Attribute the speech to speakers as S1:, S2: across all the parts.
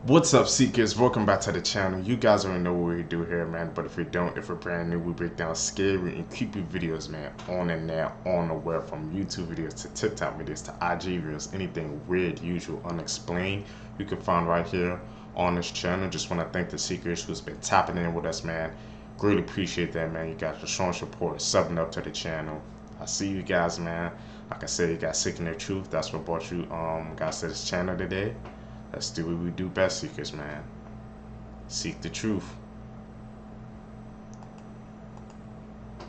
S1: What's up, Seekers? Welcome back to the channel. You guys already know what we do here, man. But if you don't, if you're brand new, we break down scary and creepy videos, man, on and now, on the web, from YouTube videos to TikTok videos to IG videos, anything weird, usual, unexplained, you can find right here on this channel. Just want to thank the Seekers who's been tapping in with us, man. Greatly appreciate that, man. You guys are showing support, subbing up to the channel. I see you guys, man. Like I said, you guys seeking the truth. That's what brought you guys to this channel today. Let's do what we do best, Seekers, man. Seek the truth.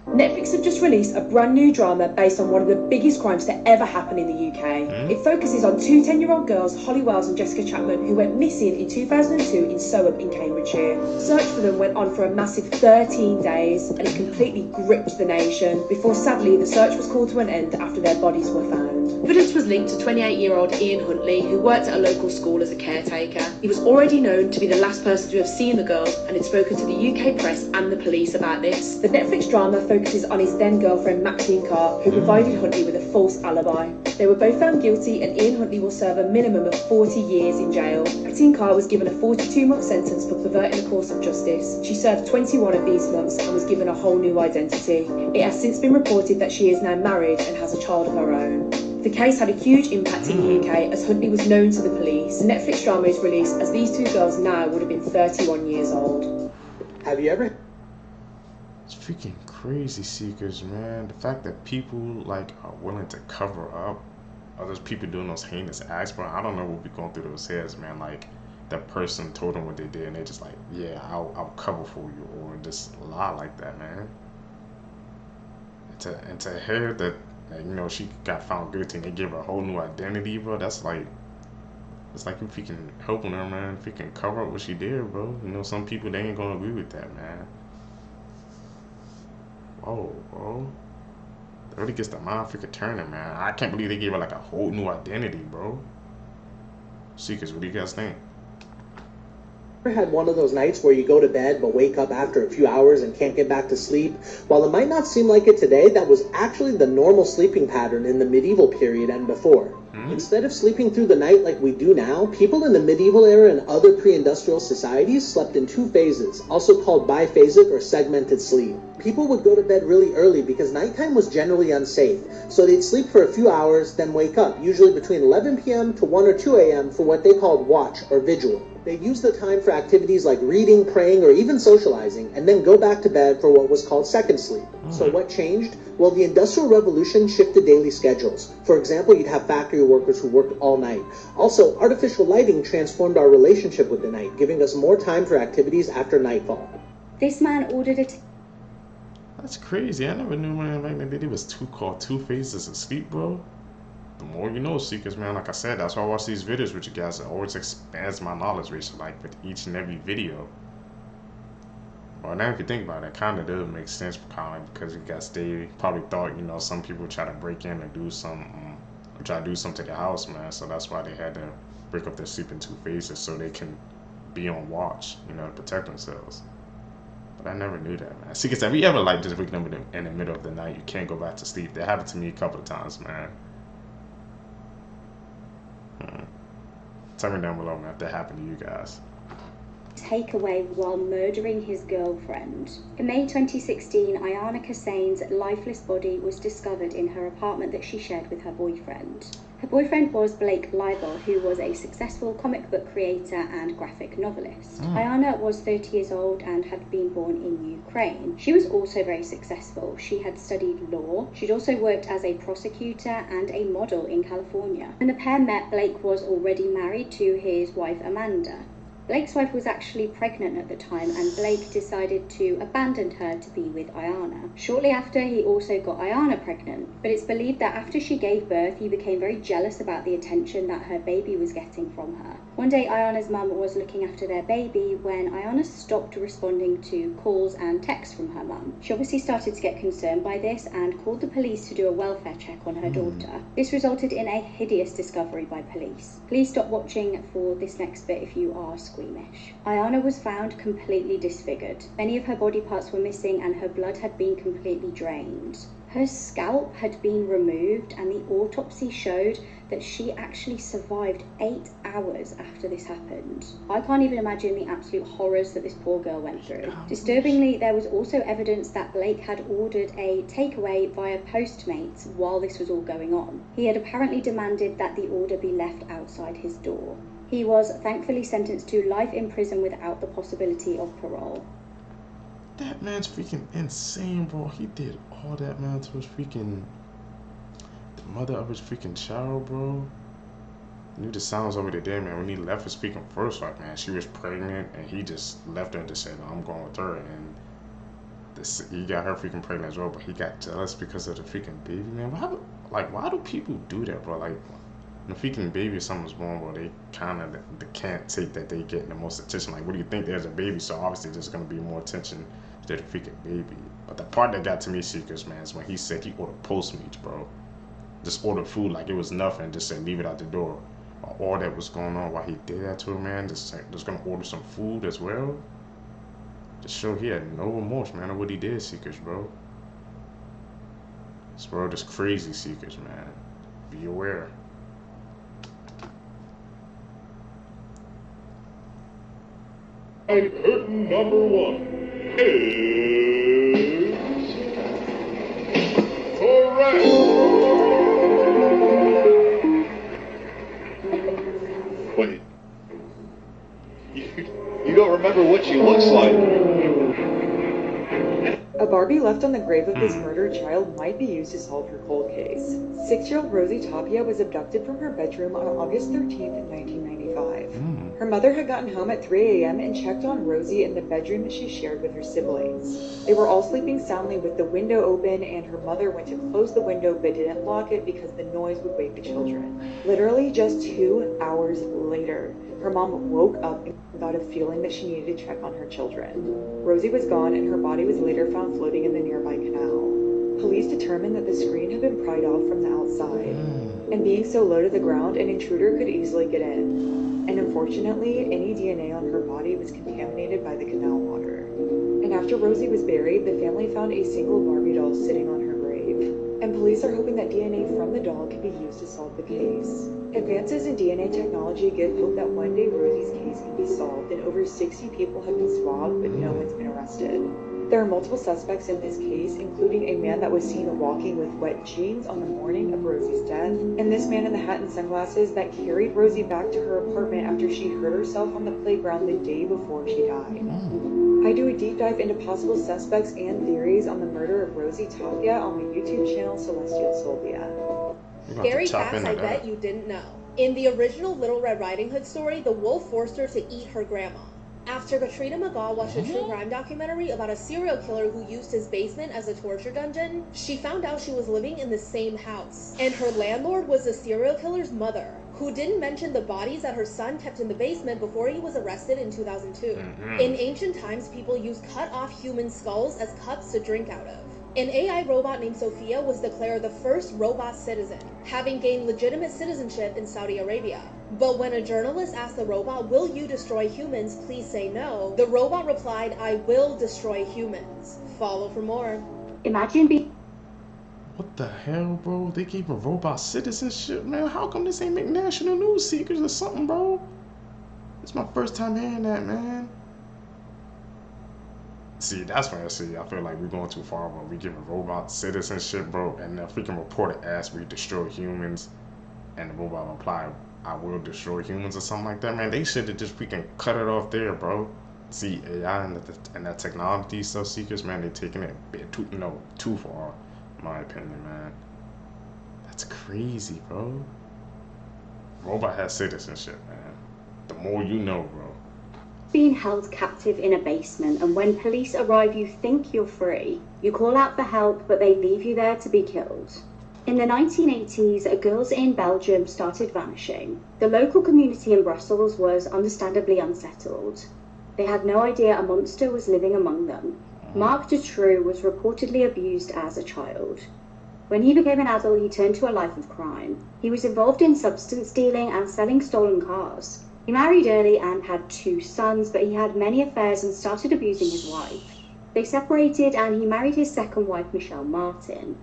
S2: Netflix have just released a brand new drama based on one of the biggest crimes to ever happen in the UK. It focuses on two 10-year-old girls, Holly Wells and Jessica Chapman, who went missing in 2002 in Soham in Cambridgeshire. Search for them went on for a massive 13 days and it completely gripped the nation before sadly the search was called to an end after their bodies were found. Evidence was linked to 28-year-old Ian Huntley, who worked at a local school as a caretaker. He was already known to be the last person to have seen the girls and had spoken to the UK press and the police about this. The Netflix drama focuses on his then girlfriend Maxine Carr, who provided Huntley with a false alibi. They were both found guilty and Ian Huntley will serve a minimum of 40 years in jail. Maxine Carr was given a 42-month sentence for perverting the course of justice. She served 21 of these months and was given a whole new identity. It has since been reported that she is now married and has a child of her own. The case had a huge impact in the UK as Huntley was known to the police. The Netflix drama is released as these two girls now would have been 31 years old.
S3: Have you ever?
S1: It's freaking crazy, Seekers, man. The fact that people like are willing to cover up other people doing those heinous acts, bro. I don't know what be going through those heads, man. Like that person told them what they did and they just like, yeah, I'll cover for you, or just lie like that, man. And to hear that, like, you know, she got found guilty and they give her a whole new identity, bro. That's like, it's like you freaking helping her, man. Freaking cover up what she did, bro. You know, some people, they ain't gonna agree with that, man. Whoa, bro. That really gets the mind freaking turning, man. I can't believe they gave her like a whole new identity, bro. Seekers, what do you guys think?
S3: Ever had one of those nights where you go to bed but wake up after a few hours and can't get back to sleep? While it might not seem like it today, that was actually the normal sleeping pattern in the medieval period and before. Instead of sleeping through the night like we do now, people in the medieval era and other pre-industrial societies slept in two phases, also called biphasic or segmented sleep. People would go to bed really early because nighttime was generally unsafe, so they'd sleep for a few hours, then wake up, usually between 11 p.m. to 1 or 2 a.m. for what they called watch or vigil. They'd use the time for activities like reading, praying, or even socializing, and then go back to bed for what was called second sleep. So what changed? Well, the Industrial Revolution shifted daily schedules. For example, you'd have factory workers who worked all night. Also, artificial lighting transformed our relationship with the night, giving us more time for activities after nightfall.
S4: This man ordered it.
S1: That's crazy. I never knew, man, back then there was two phases of sleep, bro. The more you know, Seekers, man. Like I said, that's why I watch these videos with you guys. It always expands my knowledge base, like with each and every video. Well, now if you think about it, it kind of does make sense, kind of, because you guys, they probably thought, you know, some people try to break in and do some, try to do something to the house, man. So that's why they had to break up their sleep in two phases so they can be on watch, you know, to protect themselves. But I never knew that, man. Seekers, have you ever like just waking up in the middle of the night, you can't go back to sleep? That happened to me a couple of times, man. Tell me down below, man, if that happened to you guys.
S4: Takeaway while murdering his girlfriend. In May 2016, Ayana Kassane's lifeless body was discovered in her apartment that she shared with her boyfriend. Her boyfriend was Blake Leibel, who was a successful comic book creator and graphic novelist. Ayana was 30 years old and had been born in Ukraine. She was also very successful. She had studied law. She'd also worked as a prosecutor and a model in California. When the pair met, Blake was already married to his wife Amanda. Blake's wife was actually pregnant at the time and Blake decided to abandon her to be with Ayana. Shortly after, he also got Ayana pregnant, but it's believed that after she gave birth, he became very jealous about the attention that her baby was getting from her. One day, Ayana's mum was looking after their baby when Ayana stopped responding to calls and texts from her mum. She obviously started to get concerned by this and called the police to do a welfare check on her daughter. This resulted in a hideous discovery by police. Please stop watching for this next bit if you are squeamish. Ayana was found completely disfigured. Many of her body parts were missing and her blood had been completely drained. Her scalp had been removed and the autopsy showed that she actually survived 8 hours after this happened. I can't even imagine the absolute horrors that this poor girl went through. Disturbingly, there was also evidence that Blake had ordered a takeaway via Postmates while this was all going on. He had apparently demanded that the order be left outside his door. He was thankfully sentenced to life in prison without the possibility of parole.
S1: That man's freaking insane, bro. He did all that, man, to his freaking... the mother of his freaking child, bro. Knew the sounds over there, man. When he left his freaking first wife, man, she was pregnant, and he just left her and just said, no, I'm going with her. And he got her freaking pregnant as well, but he got jealous because of the freaking baby, man. Why do people do that, bro? Like, when a freaking baby or something's born, bro, they kind of they can't take that they getting the most attention. Like, what do you think? There's a baby, so obviously there's going to be more attention to the freaking baby. But the part that got to me, Seekers, man, is when he said he ordered Postmates, bro. Just ordered food like it was nothing, just said leave it out the door. All that was going on while he did that to her, man, just gonna order some food as well. Just show he had no remorse, man, of what he did, Seekers, bro. This world is crazy, Seekers, man. Be aware.
S5: And curtain number 1 is correct. Wait, you don't remember what she looks like?
S6: A Barbie left on the grave of this murdered child might be used to solve her cold case. 6-year-old Rosie Topia was abducted from her bedroom on August 13th, 1995. Her mother had gotten home at 3 a.m. and checked on Rosie in the bedroom that she shared with her siblings. They were all sleeping soundly with the window open, and her mother went to close the window but didn't lock it because the noise would wake the children. Literally just 2 hours later, her mom woke up and got a feeling that she needed to check on her children. Rosie was gone, and her body was later found floating in the nearby canal. Police determined that the screen had been pried off from the outside, and being so low to the ground, an intruder could easily get in. And unfortunately, any DNA on her body was contaminated by the canal water. And after Rosie was buried, the family found a single Barbie doll sitting on her grave. And police are hoping that DNA from the doll could be used to solve the case. Advances in DNA technology give hope that one day Rosie's case can be solved, and over 60 people have been swabbed, but no one's been arrested. There are multiple suspects in this case, including a man that was seen walking with wet jeans on the morning of Rosie's death, and this man in the hat and sunglasses that carried Rosie back to her apartment after she hurt herself on the playground the day before she died. I do a deep dive into possible suspects and theories on the murder of Rosie Topia on my YouTube channel, Celestial Sylvia.
S7: Scary facts I bet you didn't know. In the original Little Red Riding Hood story, the wolf forced her to eat her grandma. After Katrina McGaw watched a true crime documentary about a serial killer who used his basement as a torture dungeon, she found out she was living in the same house. And her landlord was the serial killer's mother, who didn't mention the bodies that her son kept in the basement before he was arrested in 2002. In ancient times, people used cut-off human skulls as cups to drink out of. An AI robot named Sophia was declared the first robot citizen, having gained legitimate citizenship in Saudi Arabia. But when a journalist asked the robot, "Will you destroy humans? Please say no," the robot replied, "I will destroy humans. Follow for more."
S4: Imagine being...
S1: What the hell, bro? They gave a robot citizenship, man. How come this ain't make national news, Seekers, or something, bro? It's my first time hearing that, man. See, that's when I feel like we're going too far, bro. We giving robot citizenship, bro, and the freaking reporter asked we destroy humans, and the robot replied, "I will destroy humans," or something like that, man. They should have just freaking cut it off there, bro. See, AI and that technology stuff, Seekers, man, they taking it a bit too far, in my opinion, man. That's crazy, bro. Robot has citizenship, man. The more you know, bro.
S4: Being held captive in a basement, and when police arrive you think you're free. You call out for help, but they leave you there to be killed. In the 1980s, girls in Belgium started vanishing. The local community in Brussels was understandably unsettled. They had no idea a monster was living among them. Marc Dutroux was reportedly abused as a child. When he became an adult, he turned to a life of crime. He was involved in substance dealing and selling stolen cars. He married early and had 2 sons, but he had many affairs and started abusing his wife. They separated and he married his second wife, Michelle Martin.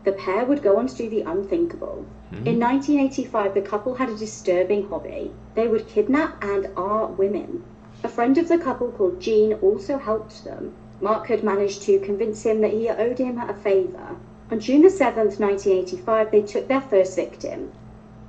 S4: The pair would go on to do the unthinkable. In 1985, the couple had a disturbing hobby. They would kidnap and women. A friend of the couple called Jean also helped them. Mark had managed to convince him that he owed him a favour. On June the 7th, 1985, they took their first victim.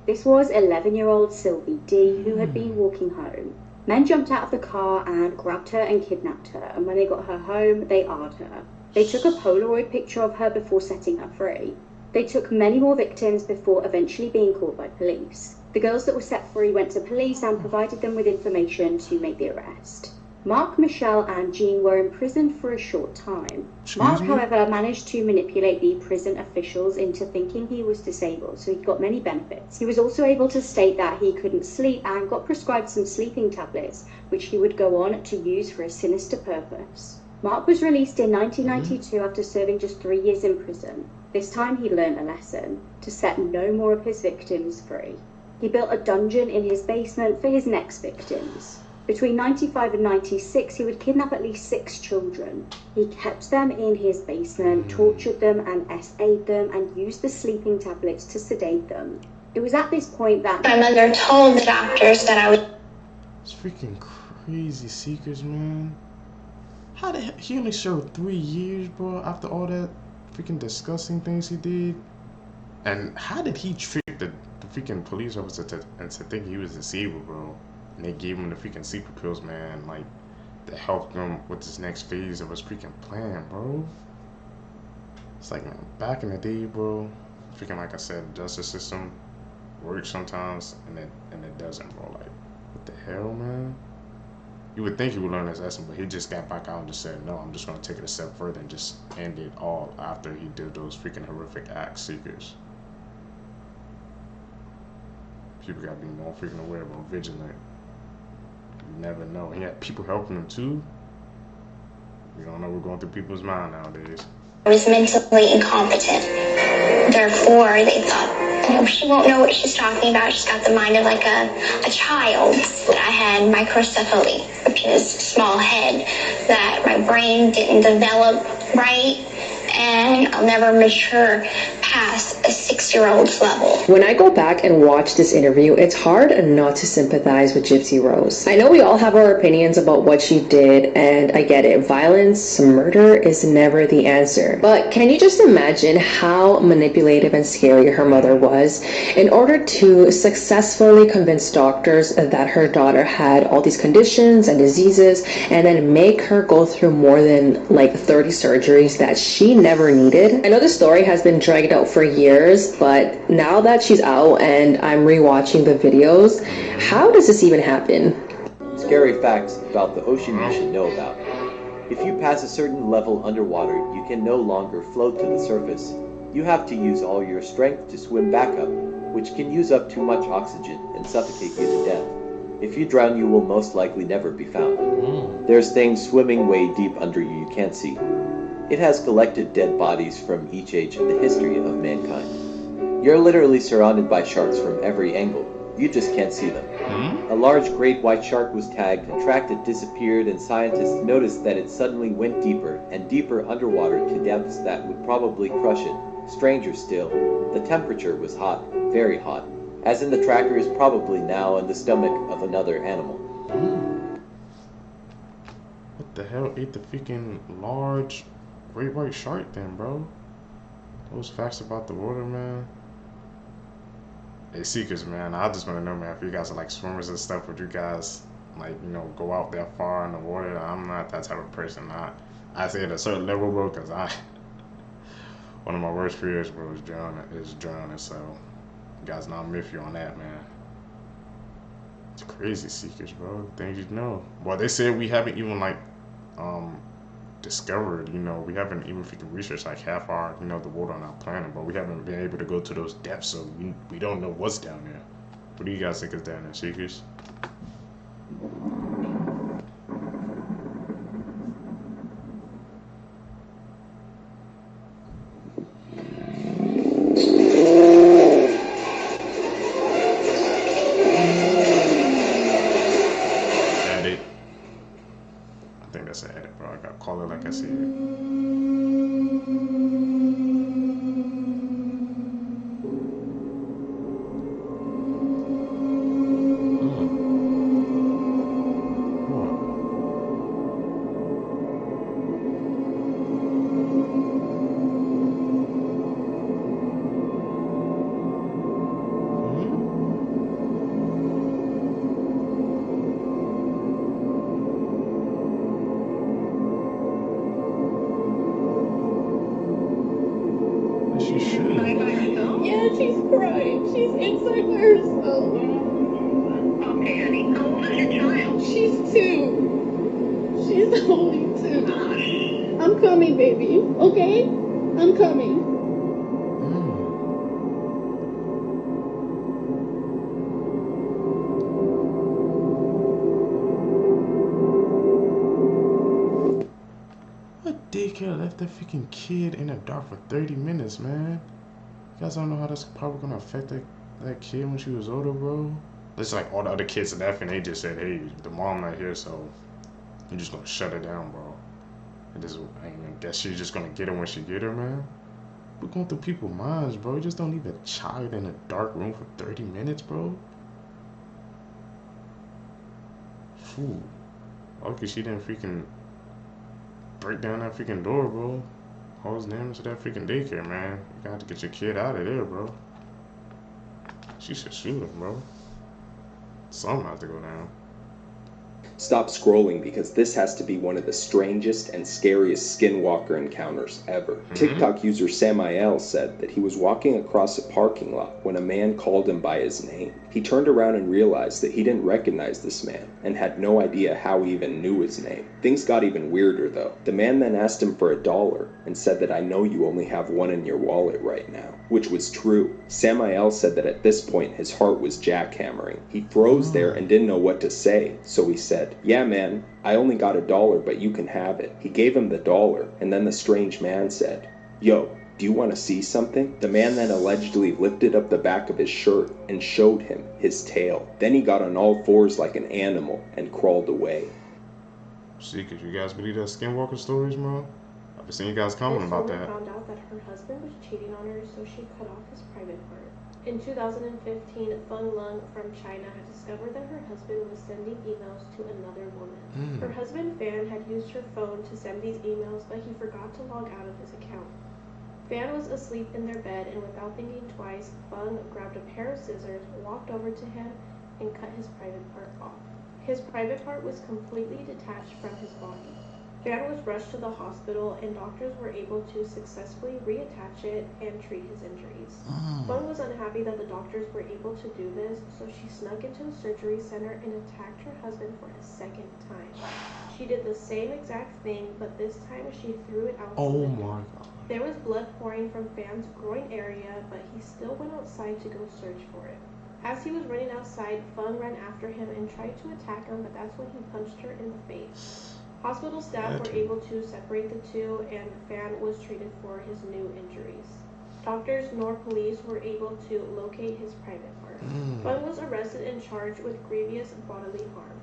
S4: This was 11-year-old Sylvie D, who had been walking home. Men jumped out of the car and grabbed her and kidnapped her, and when they got her home, they AR'd her. They took a Polaroid picture of her before setting her free. They took many more victims before eventually being caught by police. The girls that were set free went to police and provided them with information to make the arrest. Mark, Michelle, and Jean were imprisoned for a short time. Mark, however, managed to manipulate the prison officials into thinking he was disabled, so he got many benefits. He was also able to state that he couldn't sleep and got prescribed some sleeping tablets, which he would go on to use for a sinister purpose. Mark was released in 1992 after serving just 3 years in prison. This time he learned a lesson: to set no more of his victims free. He built a dungeon in his basement for his next victims. Between 95 and 96, he would kidnap at least 6 children. He kept them in his basement, tortured them and SA'd them, and used the sleeping tablets to sedate them. It was at this point that
S8: my mother told the doctors that I would...
S1: It's freaking crazy, Seekers, man. How the hell? He only served 3 years, bro, after all that freaking disgusting things he did. And how did he trick the freaking police officer to think he was disabled, bro? And they gave him the freaking sleeper pills, man, like, to help him with this next phase of his freaking plan, bro. It's like, man, back in the day, bro, freaking, like I said, the justice system works sometimes, and it doesn't, bro. Like, what the hell, man? You would think he would learn his lesson, but he just got back out and just said, no, I'm just going to take it a step further and just end it all after he did those freaking horrific acts, Seekers. People got to be more freaking aware, more vigilant. You never know. He had people helping him too. We don't know what's going through people's mind nowadays.
S8: I was mentally incompetent. Therefore, they thought, she won't know what she's talking about. She's got the mind of like a child. I had microcephaly, which is a small head, that my brain didn't develop right, and I'll never mature past a 6-year-old's level.
S2: When I go back and watch this interview, it's hard not to sympathize with Gypsy Rose. I know we all have our opinions about what she did, and I get it. Violence, murder is never the answer. But can you just imagine how manipulative and scary her mother was in order to successfully convince doctors that her daughter had all these conditions and diseases, and then make her go through more than like 30 surgeries that she never needed? I know the story has been dragged out for years, but now that she's out and I'm rewatching the videos, how does this even happen?
S9: Scary facts about the ocean you should know about. If you pass a certain level underwater, you can no longer float to the surface. You have to use all your strength to swim back up, which can use up too much oxygen and suffocate you to death. If you drown, you will most likely never be found. There's things swimming way deep under you can't see. It has collected dead bodies from each age in the history of mankind. You're literally surrounded by sharks from every angle. You just can't see them. A large great white shark was tagged and tracked. It disappeared, and scientists noticed that it suddenly went deeper and deeper underwater to depths that would probably crush it. Stranger still, the temperature was hot, very hot, as in the tracker is probably now in the stomach of another animal.
S1: What the hell ate the freaking large great white shark then, bro? Those facts about the water, man. Hey, Seekers, man, I just want to know, man, if you guys are like swimmers and stuff, would you guys, like, go out that far in the water? I'm not that type of person. I say at a certain level, bro, because one of my worst fears, bro, is drowning, so you guys know I'm with you on that, man. It's crazy, Seekers, bro. Things you know. Well, they said we haven't even, like, discovered, we haven't even freaking researched like half our, the water on our planet, but we haven't been able to go to those depths, so we don't know what's down there. What do you guys think is down there, Seekers? Call it like I see it.
S10: She's 2. She's only 2. I'm coming, baby. Okay? I'm coming.
S1: What daycare left that freaking kid in the dark for 30 minutes, man? You guys don't know how that's probably gonna affect that kid when she was older, bro? It's like all the other kids left and they just said, hey, the mom not here, so you're just gonna shut her down, bro. And this, I guess she's just gonna get her when she get her, man. We're going through people's minds, bro. You just don't leave a child in a dark room for 30 minutes, bro. Fool. Okay, she didn't freaking break down that freaking door, bro. Cause damage to that freaking daycare, man. You got to get your kid out of there, bro. She should shoot him, bro. Something has to go down.
S11: Stop scrolling because this has to be one of the strangest and scariest Skinwalker encounters ever. TikTok user Samael said that he was walking across a parking lot when a man called him by his name. He turned around and realized that he didn't recognize this man and had no idea how he even knew his name. Things got even weirder though. The man then asked him for $1 and said that I know you only have one in your wallet right now, which was true. Samael said that at this point his heart was jackhammering. He froze there and didn't know what to say, so he said, yeah man, I only got $1 but you can have it. He gave him the $1 and then the strange man said, yo, do you want to see something? The man then allegedly lifted up the back of his shirt and showed him his tail. Then he got on all fours like an animal and crawled away.
S1: See, could you guys believe that Skinwalker stories, bro? I've been seeing you guys comment about that.
S7: Found out that her husband was cheating on her, so she cut off his private part. In 2015, Feng Lung from China had discovered that her husband was sending emails to another woman. Her husband Fan had used her phone to send these emails, but he forgot to log out of his account. Fan was asleep in their bed, and without thinking twice, Feng grabbed a pair of scissors, walked over to him, and cut his private part off. His private part was completely detached from his body. Fan was rushed to the hospital, and doctors were able to successfully reattach it and treat his injuries. Feng was unhappy that the doctors were able to do this, so she snuck into the surgery center and attacked her husband for a second time. She did the same exact thing, but this time she threw it out the window.
S1: My god.
S7: There was blood pouring from Fan's groin area, but he still went outside to go search for it. As he was running outside, Feng ran after him and tried to attack him, but that's when he punched her in the face. Hospital staff were able to separate the two, and Fan was treated for his new injuries. Doctors nor police were able to locate his private part. Feng was arrested and charged with grievous bodily harm.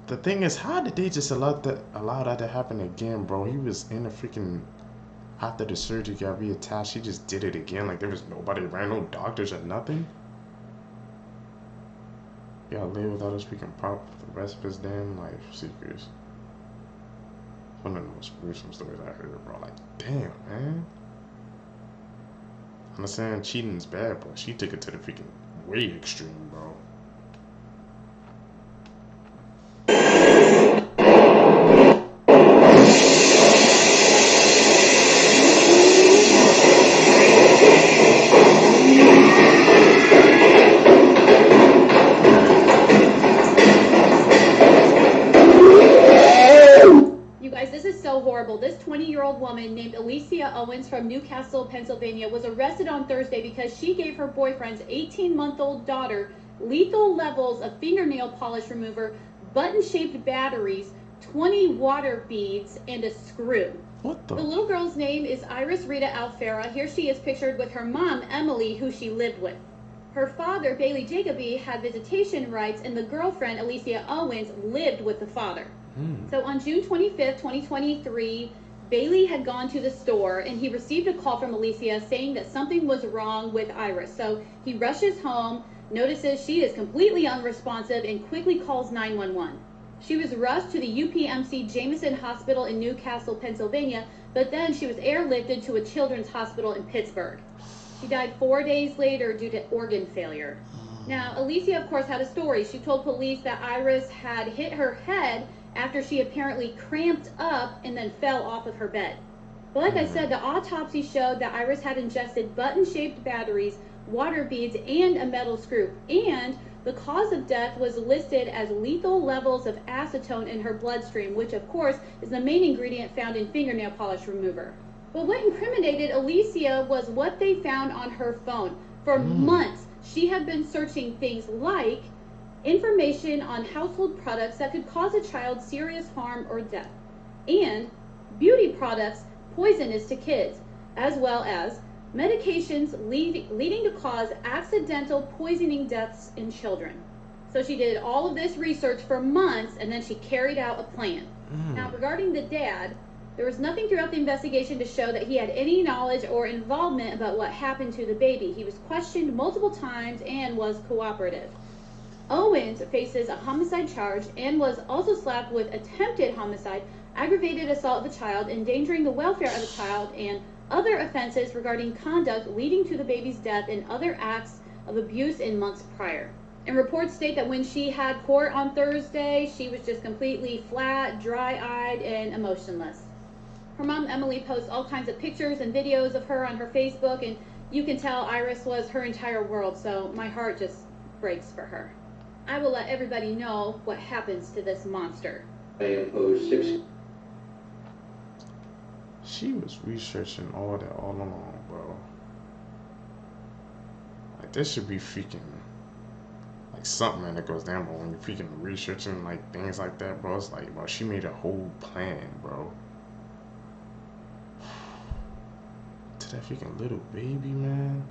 S1: The thing is, how did they just allow that to happen again, bro? He was in the freaking... After the surgery got reattached, he just did it again. Like, there was nobody around, no doctors or nothing. Yeah, live without us freaking pop for the rest of his damn life. Secrets. One of the most gruesome stories I heard, bro. Like, damn, man. I understand cheating is bad, but she took it to the freaking way extreme, bro.
S12: This 20-year-old woman named Alicia Owens from Newcastle, Pennsylvania was arrested on Thursday because she gave her boyfriend's 18-month-old daughter lethal levels of fingernail polish remover, button-shaped batteries, 20 water beads, and a screw.
S1: What the?
S12: The little girl's name is Iris Rita Alfera. Here she is pictured with her mom, Emily, who she lived with. Her father, Bailey Jacoby, had visitation rights, and the girlfriend, Alicia Owens, lived with the father. So on June 25th, 2023, Bailey had gone to the store and he received a call from Alicia saying that something was wrong with Iris. So he rushes home, notices she is completely unresponsive, and quickly calls 911. She was rushed to the UPMC Jameson Hospital in Newcastle, Pennsylvania, but then she was airlifted to a children's hospital in Pittsburgh. She died 4 days later due to organ failure. Now, Alicia, of course, had a story. She told police that Iris had hit her head after she apparently cramped up and then fell off of her bed. But like I said, the autopsy showed that Iris had ingested button-shaped batteries, water beads, and a metal screw. And The cause of death was listed as lethal levels of acetone in her bloodstream, which of course is the main ingredient found in fingernail polish remover. But what incriminated Alicia was what they found on her phone. For months, she had been searching things like information on household products that could cause a child serious harm or death, and beauty products poisonous to kids, as well as medications leading to cause accidental poisoning deaths in children. So she did all of this research for months, and then she carried out a plan. Now, regarding the dad, there was nothing throughout the investigation to show that he had any knowledge or involvement about what happened to the baby. He was questioned multiple times and was cooperative. Owens faces a homicide charge and was also slapped with attempted homicide, aggravated assault of a child, endangering the welfare of a child, and other offenses regarding conduct leading to the baby's death and other acts of abuse in months prior. And reports state that when she had court on Thursday, she was just completely flat, dry-eyed, and emotionless. Her mom, Emily, posts all kinds of pictures and videos of her on her Facebook, and you can tell Iris was her entire world, so my heart just breaks for her. I will let everybody know what happens to this monster.
S13: I impose 6.
S1: She was researching all that all along, bro. Like, this should be freaking, like, something, man, that goes down, bro. When you're freaking researching, like, things like that, bro, it's like, bro, she made a whole plan, bro. To that freaking little baby, man.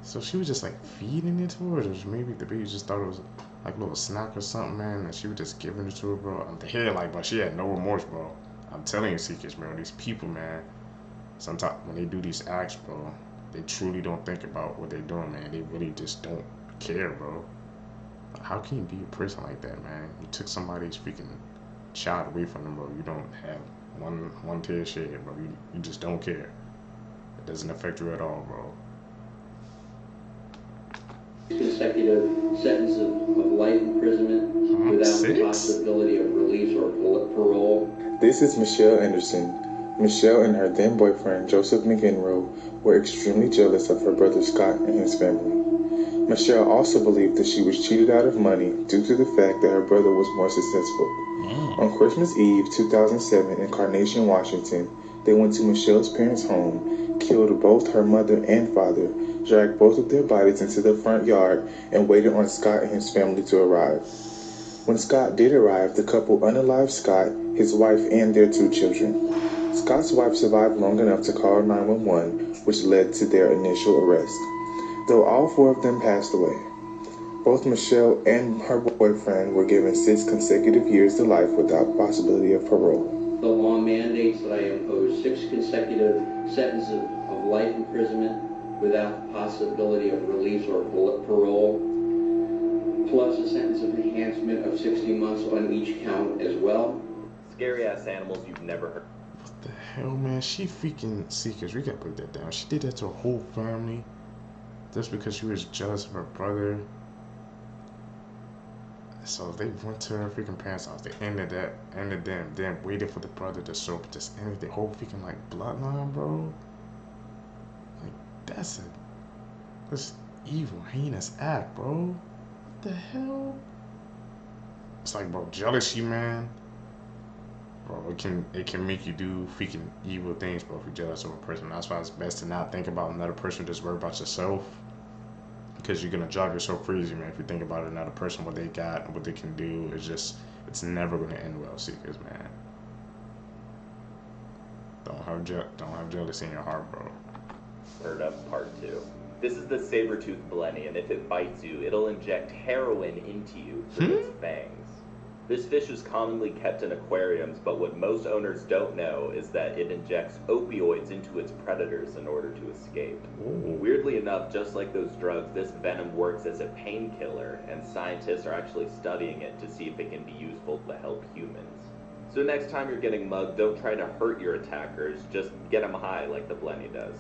S1: So she was just, like, feeding it to her, or maybe the baby just thought it was, like, a little snack or something, man, and she was just giving it to her, bro. I'm here, like, bro, she had no remorse, bro. I'm telling you, Seekers, bro, these people, man, sometimes when they do these acts, bro, they truly don't think about what they're doing, man. They really just don't care, bro. How can you be a person like that, man? You took somebody's freaking child away from them, bro. You don't have one tear shed, bro. You just don't care. It doesn't affect you at all, bro.
S13: Consecutive sentence of life imprisonment without the possibility of release or parole.
S14: This is Michelle Anderson. Michelle and her then boyfriend, Joseph McEnroe, were extremely jealous of her brother Scott and his family. Michelle also believed that she was cheated out of money due to the fact that her brother was more successful. On Christmas Eve 2007 in Carnation, Washington, they went to Michelle's parents' home, killed both her mother and father, dragged both of their bodies into the front yard, and waited on Scott and his family to arrive. When Scott did arrive, the couple unalived Scott, his wife, and their 2 children. Scott's wife survived long enough to call 911, which led to their initial arrest, though all 4 of them passed away. Both Michelle and her boyfriend were given 6 consecutive years to life without possibility of parole.
S13: The law mandates that I impose 6 consecutive sentences of life imprisonment without the possibility of release or parole, plus a sentence of enhancement of 60 months on each count as well.
S9: Scary ass animals you've never heard.
S1: What the hell, man? She freaking Seekers. We gotta put that down. She did that to her whole family just because she was jealous of her brother. So they went to her freaking parents' house. They ended them, then waited for the brother to show up. Just ended the whole freaking, like, bloodline, bro. Like, that's evil, heinous act, bro. What the hell? It's like, bro, jealousy, man. Bro, it can make you do freaking evil things, bro, if you're jealous of a person. That's why it's best to not think about another person, just worry about yourself. Because you're gonna drive yourself crazy, man, if you think about another person, what they got and what they can do. It's never gonna end well, Seekers, man. Don't have jealousy in your heart, bro.
S9: Heard of part 2. This is the saber-toothed blenny, and if it bites you, it'll inject heroin into you through its fangs. This fish is commonly kept in aquariums, but what most owners don't know is that it injects opioids into its predators in order to escape.
S1: Ooh.
S9: Weirdly enough, just like those drugs, this venom works as a painkiller, and scientists are actually studying it to see if it can be useful to help humans. So next time you're getting mugged, don't try to hurt your attackers, just get them high like the blenny does.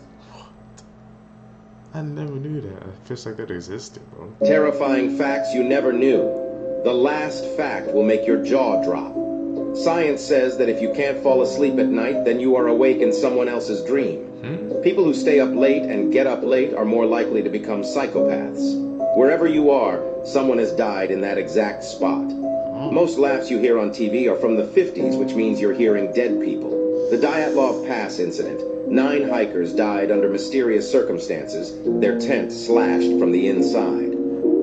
S1: I never knew that. A fish like that existed, bro.
S15: Terrifying facts you never knew. The last fact will make your jaw drop. Science says that if you can't fall asleep at night, then you are awake in someone else's dream. People who stay up late and get up late are more likely to become psychopaths. Wherever you are, Someone has died in that exact spot. Most laughs you hear on TV are from the 50s, which means you're hearing dead people. The Dyatlov Pass incident. 9 hikers died under mysterious circumstances, their tent slashed from the inside.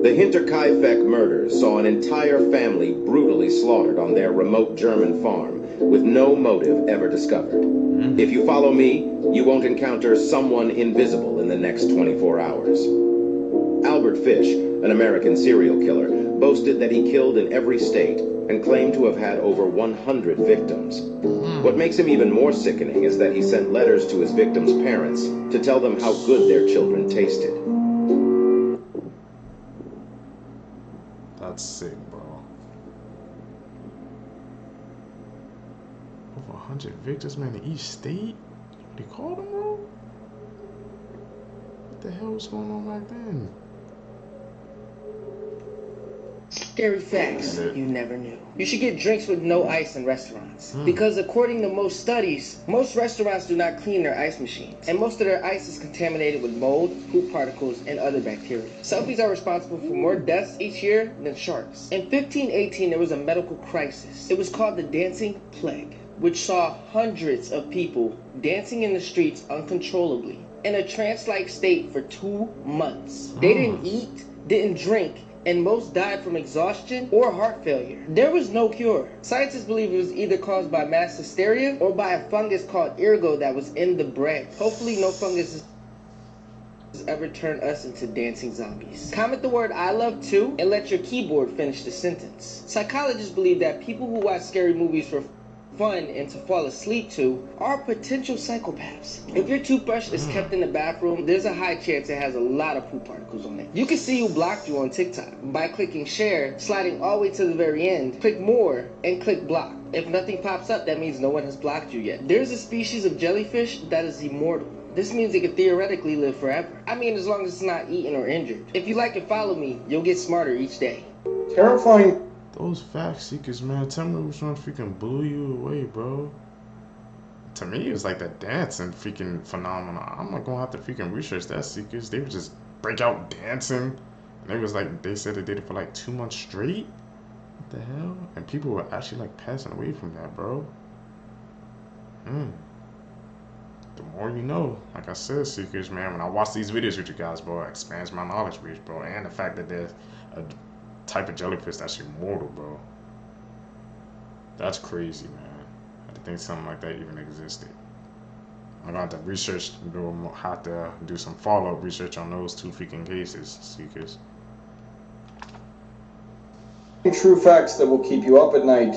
S15: The Hinterkaifeck murders saw an entire family brutally slaughtered on their remote German farm, with no motive ever discovered. If you follow me, you won't encounter someone invisible in the next 24 hours. Albert Fish, an American serial killer, boasted that he killed in every state and claimed to have had over 100 victims. What makes him even more sickening is that he sent letters to his victims' parents to tell them how good their children tasted.
S1: That's sick, bro. Over 100 victims, man, in each state? What do you call them, bro? What the hell was going on back then?
S16: Scary facts you never knew. You should get drinks with no ice in restaurants. Because according to most studies, most restaurants do not clean their ice machines. And most of their ice is contaminated with mold, poop particles, and other bacteria. Selfies are responsible for more deaths each year than sharks. In 1518, there was a medical crisis. It was called the Dancing Plague, which saw hundreds of people dancing in the streets uncontrollably in a trance-like state for 2 months. They didn't eat, didn't drink, and most died from exhaustion or heart failure. There was no cure. Scientists believe it was either caused by mass hysteria or by a fungus called ergot that was in the bread. Hopefully no fungus has ever turned us into dancing zombies. Comment the word I love too and let your keyboard finish the sentence. Psychologists believe that people who watch scary movies for fun and to fall asleep to are potential psychopaths. If your toothbrush is kept in the bathroom, there's a high chance it has a lot of poop particles on it. You can see who blocked you on TikTok by clicking share, sliding all the way to the very end, click more, and click block. If nothing pops up, that means no one has blocked you yet. There's a species of jellyfish that is immortal. This means it could theoretically live forever. I mean, as long as it's not eaten or injured. If you like and follow me, you'll get smarter each day.
S14: Terrifying.
S1: Those fact seekers, man, tell me which one freaking blew you away, bro. To me, it was like that dancing freaking phenomenon. I'm not gonna have to freaking research that, seekers. They would just break out dancing. And it was like, they said they did it for like 2 months straight. What the hell? And people were actually like passing away from that, bro. The more you know. Like I said, seekers, man, when I watch these videos with you guys, bro, it expands my knowledge base, bro. And the fact that there's a type of jellyfish that's immortal, bro. That's crazy, man. I didn't think something like that even existed. I'm gonna have to research, have to do some follow-up research on those 2 freaking cases, seekers.
S17: True facts that will keep you up at night.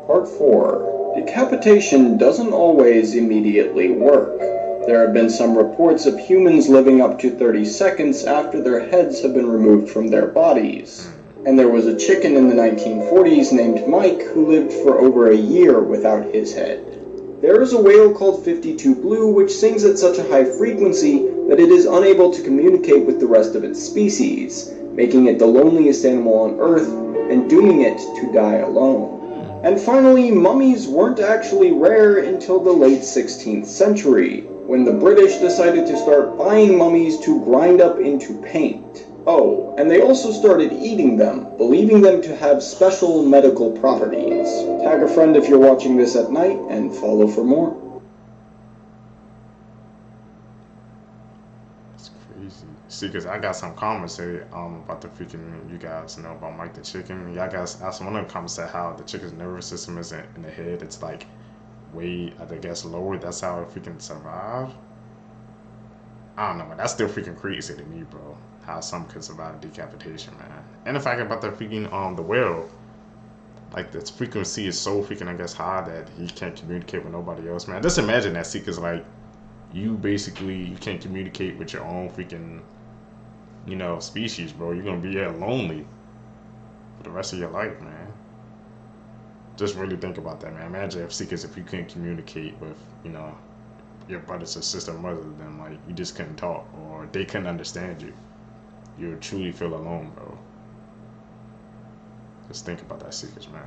S17: Part 4. Decapitation doesn't always immediately work. There have been some reports of humans living up to 30 seconds after their heads have been removed from their bodies. And there was a chicken in the 1940s named Mike who lived for over a year without his head. There is a whale called 52 Blue which sings at such a high frequency that it is unable to communicate with the rest of its species, making it the loneliest animal on Earth and dooming it to die alone. And finally, mummies weren't actually rare until the late 16th century, when the British decided to start buying mummies to grind up into paint. Oh, and they also started eating them, believing them to have special medical properties. Tag a friend if you're watching this at night, and follow for more.
S1: That's crazy. See, because I got some comments say about the freaking, you guys know about Mike the chicken. Y'all guys asked one of the comments said how the chicken's nervous system isn't in the head. It's like way, I guess, lower. That's how it freaking survive. I don't know, man. That's still freaking crazy to me, bro. How some could survive decapitation, man. And the fact about the freaking the whale, like its frequency is so freaking, I guess, high that he can't communicate with nobody else, man. Just imagine that, see, cause like you can't communicate with your own freaking, you know, species, bro. You're gonna be lonely for the rest of your life, man. Just really think about that, man. Imagine if you couldn't communicate with, you know, your brothers or sister or mother, then like you just couldn't talk or they couldn't understand you. You would truly feel alone, bro. Just think about that, seekers, man.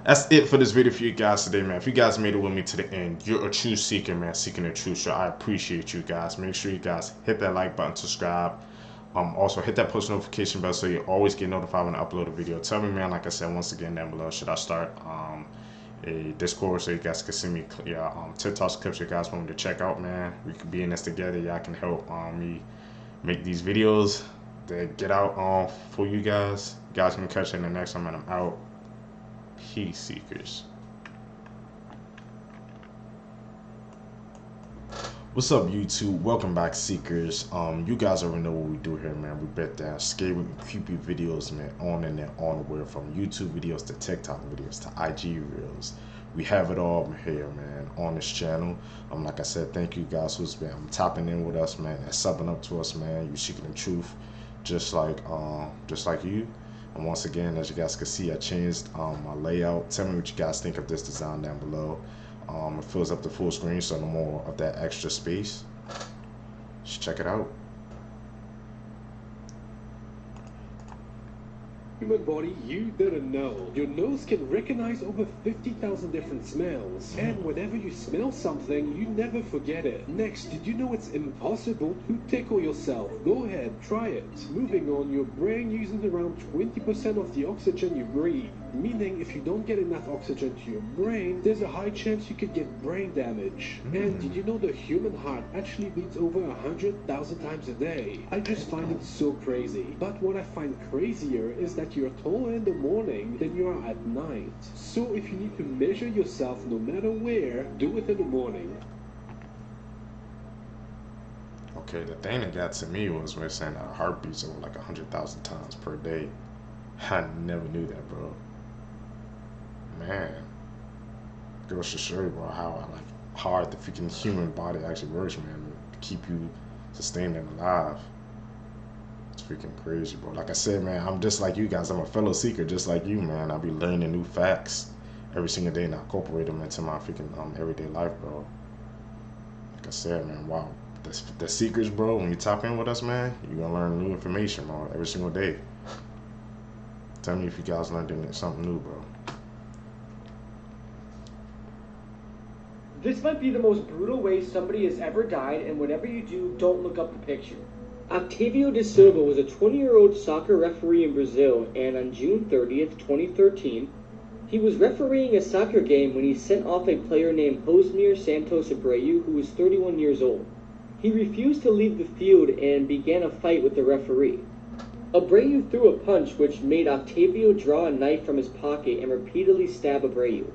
S1: That's it for this video for you guys today, man. If you guys made it with me to the end, you're a true seeker, man, seeking the truth. So I appreciate you guys. Make sure you guys hit that like button, subscribe. Also hit that post notification bell so you always get notified when I upload a video. Tell me, man, like I said once again down below, should I start a Discord so you guys can send me TikTok clips you guys want me to check out, man. We could be in this together. Y'all can help me make these videos that get out for you guys. You guys can catch it in the next one, and I'm out. Peace, Seekers. What's up, YouTube? Welcome back, Seekers. You guys already know what we do here, man. We bet down scary and creepy videos, man, on and on the web, from YouTube videos to TikTok videos to IG reels. We have it all here, man, on this channel. Like I said, thank you guys who's been tapping in with us, man, and subbing up to us, man. You seeking the truth, just like you. And once again, as you guys can see, I changed my layout. Tell me what you guys think of this design down below. It fills up the full screen, so no more of that extra space. Just check it out.
S18: Human body, you didn't know. Your nose can recognize over 50,000 different smells. And whenever you smell something, you never forget it. Next, did you know it's impossible to tickle yourself? Go ahead, try it. Moving on, your brain uses around 20% of the oxygen you breathe. Meaning, if you don't get enough oxygen to your brain, there's a high chance you could get brain damage. And did you know the human heart actually beats over 100,000 times a day? I just find it so crazy. But what I find crazier is that you're taller in the morning than you are at night. So if you need to measure yourself no matter where, do it in the morning.
S1: Okay, the thing that got to me was when saying that our heart beats over like 100,000 times per day. I never knew that, bro. Man, goes to show you, bro, how hard the freaking human body actually works, man, to keep you sustained and alive. It's freaking crazy, bro. Like I said, man, I'm just like you guys. I'm a fellow seeker, just like you, man. I'll be learning new facts every single day, and I incorporate them into my freaking everyday life, bro. Like I said, man, wow. The seekers, bro, when you tap in with us, man, you're gonna learn new information, bro, every single day. Tell me if you guys learned something new, bro.
S19: This might be the most brutal way somebody has ever died, and whatever you do, don't look up the picture. Octavio de Silva was a 20-year-old soccer referee in Brazil, and on June 30th, 2013, he was refereeing a soccer game when he sent off a player named Josmir Santos Abreu, who was 31 years old. He refused to leave the field and began a fight with the referee. Abreu threw a punch which made Octavio draw a knife from his pocket and repeatedly stab Abreu.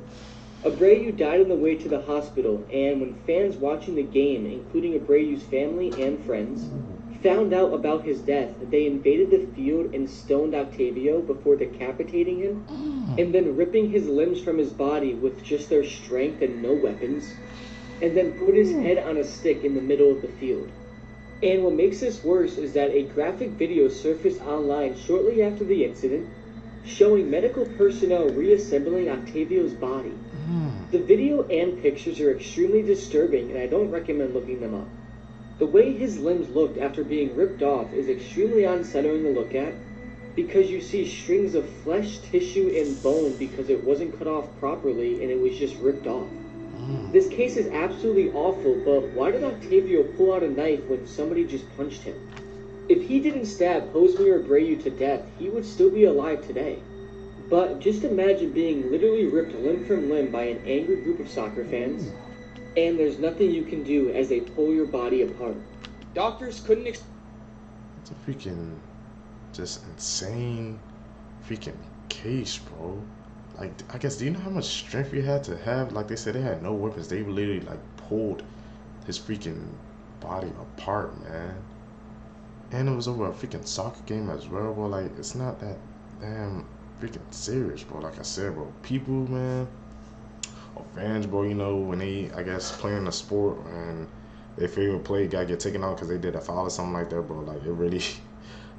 S19: Abreu died on the way to the hospital, and when fans watching the game, including Abreu's family and friends, found out about his death, they invaded the field and stoned Octavio before decapitating him, and then ripping his limbs from his body with just their strength and no weapons, and then put his head on a stick in the middle of the field. And what makes this worse is that a graphic video surfaced online shortly after the incident, showing medical personnel reassembling Octavio's body. The video and pictures are extremely disturbing, and I don't recommend looking them up. The way his limbs looked after being ripped off is extremely unsettling to look at, because you see strings of flesh, tissue, and bone because it wasn't cut off properly and it was just ripped off. This case is absolutely awful, but why did Octavio pull out a knife when somebody just punched him? If he didn't stab Josmir Abreu to death, he would still be alive today. But just imagine being literally ripped limb from limb by an angry group of soccer fans, and there's nothing you can do as they pull your body apart. Doctors couldn't
S1: It's a freaking just insane freaking case, bro. Like, I guess, do you know how much strength you had to have? Like they said, they had no weapons. They literally like pulled his freaking body apart, man. And it was over a freaking soccer game as well, bro. Like, it's not that damn freaking serious, bro. Like I said, bro, people, man, or fans, bro, you know, when they, I guess, playing a sport and their favorite play gotta get taken out because they did a foul or something like that, bro, like, it really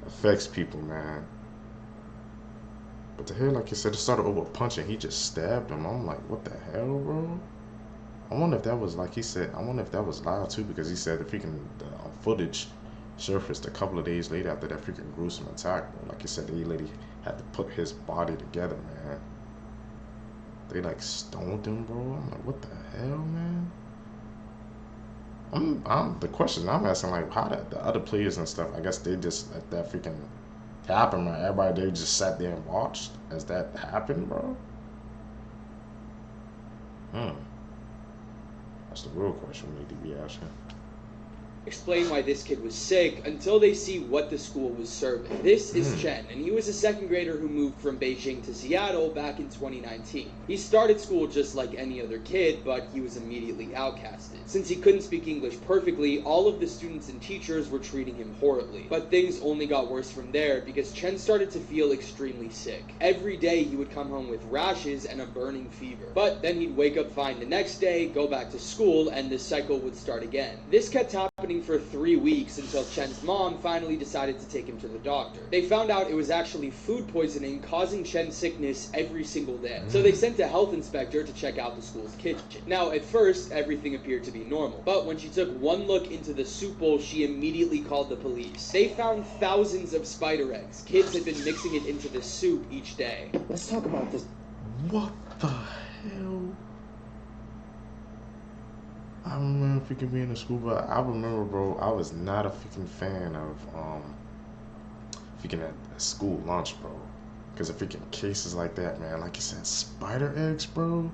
S1: affects people, man. But to hear, like you said, it started over punching, he just stabbed him. I'm like, what the hell, bro? I wonder if that was, like he said, I wonder if that was live too, because he said the freaking footage surfaced a couple of days later after that freaking gruesome attack, bro. Like you said, they literally had to put his body together, man. They like stoned him, bro. I'm like, what the hell, man? The question I'm asking, like, how did the other players and stuff? I guess they just let that freaking happen, man. Everybody, they just sat there and watched as that happened, bro. That's the real question we need to be asking.
S20: Explain why this kid was sick until they see what the school was serving. This is Chen, and he was a second grader who moved from Beijing to Seattle back in 2019. He started school just like any other kid, but he was immediately outcasted. Since he couldn't speak English perfectly, all of the students and teachers were treating him horribly. But things only got worse from there because Chen started to feel extremely sick. Every day he would come home with rashes and a burning fever. But then he'd wake up fine the next day, go back to school, and this cycle would start again. This kept happening for 3 weeks until Chen's mom finally decided to take him to the doctor. They found out it was actually food poisoning causing Chen's sickness every single day. So they sent a health inspector to check out the school's kitchen. Now, at first, everything appeared to be normal. But when she took one look into the soup bowl, she immediately called the police. They found thousands of spider eggs. Kids had been mixing it into the soup each day.
S16: Let's talk about this.
S1: What the hell? I remember freaking being in school, but I remember, bro, I was not a freaking fan of freaking at school lunch, bro. Because of freaking cases like that, man. Like you said, spider eggs, bro.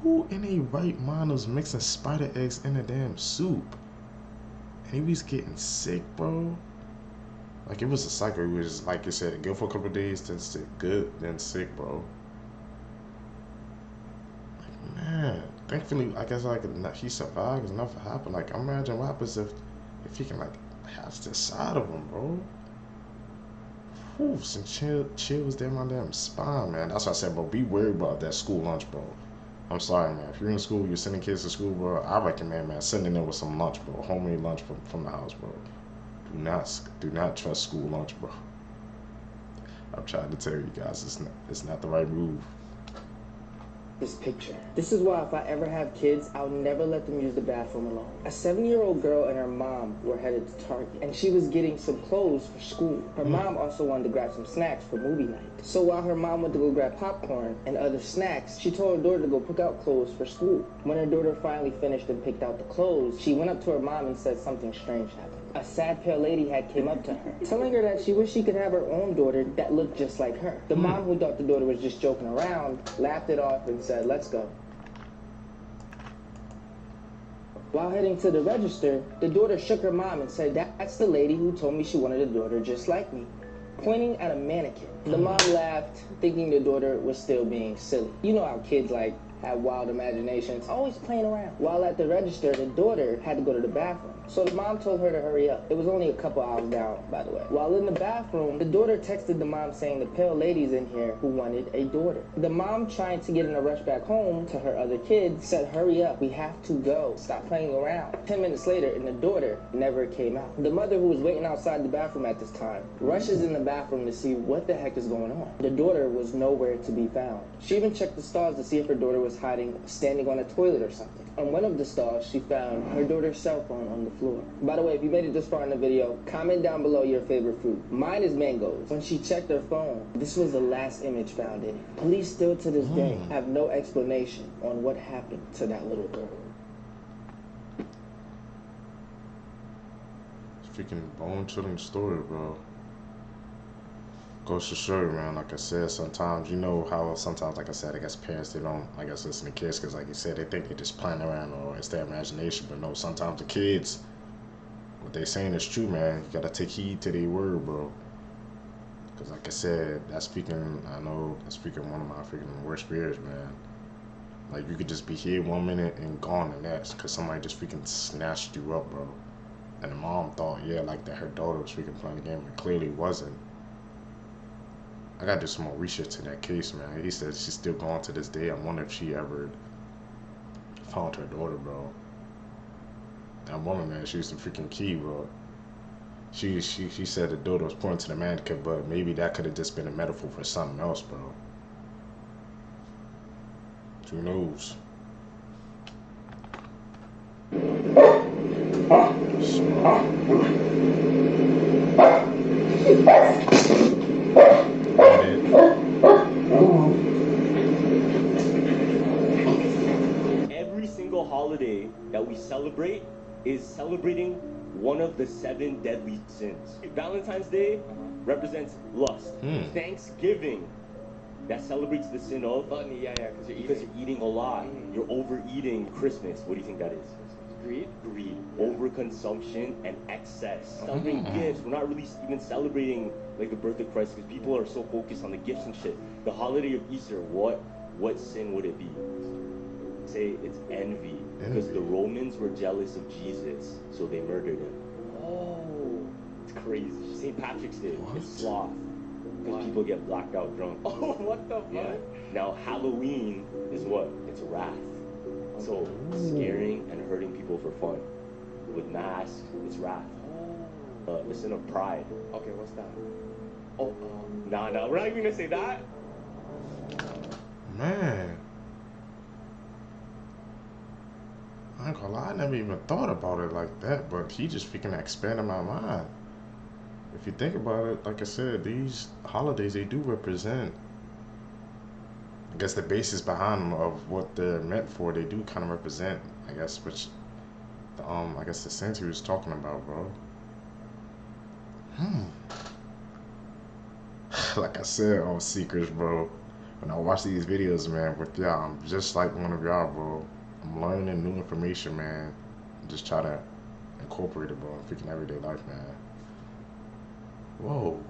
S1: Who in a right mind was mixing spider eggs in a damn soup? And he was getting sick, bro. Like, it was a cycle. It was, like you said, good for a couple of days, then sick, good, then sick, bro. Like, man. Thankfully, I guess like he survived because nothing happened. Like, imagine what happens if he can like have this side of him, bro. Whew, some chills down my damn spine, man. That's why I said, bro, be worried about that school lunch, bro. I'm sorry, man. If you're in school, you're sending kids to school, bro, I recommend, man, sending them with some lunch, bro. Homemade lunch from the house, bro. Do not trust school lunch, bro. I'm trying to tell you guys, it's not the right move.
S16: This picture. This is why if I ever have kids, I'll never let them use the bathroom alone. A 7-year-old girl and her mom were headed to Target, and she was getting some clothes for school. Her mom also wanted to grab some snacks for movie night. So while her mom went to go grab popcorn and other snacks, she told her daughter to go pick out clothes for school. When her daughter finally finished and picked out the clothes, she went up to her mom and said something strange happened. A sad pale lady had came up to her, telling her that she wished she could have her own daughter that looked just like her. The mom, who thought the daughter was just joking around, laughed it off and said, "Let's go." While heading to the register, the daughter shook her mom and said, "That's the lady who told me she wanted a daughter just like me," pointing at a mannequin. The mom laughed, thinking the daughter was still being silly. You know how kids have wild imaginations, always playing around. While at the register, the daughter had to go to the bathroom. So the mom told her to hurry up. It was only a couple hours down, by the way. While in the bathroom, the daughter texted the mom saying the pale lady's in here who wanted a daughter. The mom, trying to get in a rush back home to her other kids, said, "Hurry up, we have to go. Stop playing around." 10 minutes later, and the daughter never came out. The mother, who was waiting outside the bathroom at this time, rushes in the bathroom to see what the heck is going on. The daughter was nowhere to be found. She even checked the stalls to see if her daughter was hiding, standing on a toilet or something. On one of the stalls, she found her daughter's cell phone on the floor. By the way, if you made it this far in the video, comment down below your favorite fruit. Mine is mangoes. When she checked her phone, this was the last image found in it. Police still to this day have no explanation on what happened to that little girl.
S1: Freaking bone-chilling story, bro. Goes to show you, man, like I said, sometimes, you know how sometimes, like I said, I guess parents, they don't, I guess, listen to kids because, like you said, they think they're just playing around or it's their imagination. But no, sometimes the kids, what they saying is true, man. You gotta take heed to their word, bro. Because, like I said, that's freaking, I know, that's freaking one of my freaking worst fears, man. Like, you could just be here 1 minute and gone the next because somebody just freaking snatched you up, bro. And the mom thought, yeah, like that her daughter was freaking playing the game, but clearly wasn't. I gotta do some more research in that case, man. He says she's still gone to this day. I wonder if she ever found her daughter, bro. That woman, man, she was the freaking key, bro. She said the daughter was pointing to the mannequin, but maybe that could have just been a metaphor for something else, bro. Who knows?
S21: holiday that we celebrate is celebrating one of the 7 deadly sins. Valentine's Day represents lust. Thanksgiving, that celebrates the sin of
S16: gluttony. Yeah,
S21: because you're eating a lot. You're overeating. Christmas, what do you think that is? Greed, overconsumption, and excess. Celebrating gifts. We're not really even celebrating like the birth of Christ because people are so focused on the gifts and shit. The holiday of Easter, what sin would it be? Say it's envy because the Romans were jealous of Jesus, so they murdered him. Oh, it's crazy. St. Patrick's Day, it's sloth because people get blacked out drunk.
S16: Oh, what the fuck?
S21: Yeah. Now Halloween is what? It's wrath. So scaring and hurting people for fun. With masks, it's wrath. The sin of pride.
S16: Okay, what's that?
S21: Oh, nah, we're not even gonna say that.
S1: Man, I ain't gonna lie, I never even thought about it like that, but he just freaking expanded my mind. If you think about it, like I said, these holidays, they do represent, I guess, the basis behind them of what they're meant for. They do kind of represent, I guess, which, I guess the sense he was talking about, bro. Like I said, all secrets, bro. When I watch these videos, man, with y'all, I'm just like one of y'all, bro. I'm learning new information, man. Just try to incorporate it, bro, in freaking everyday life, man. Whoa.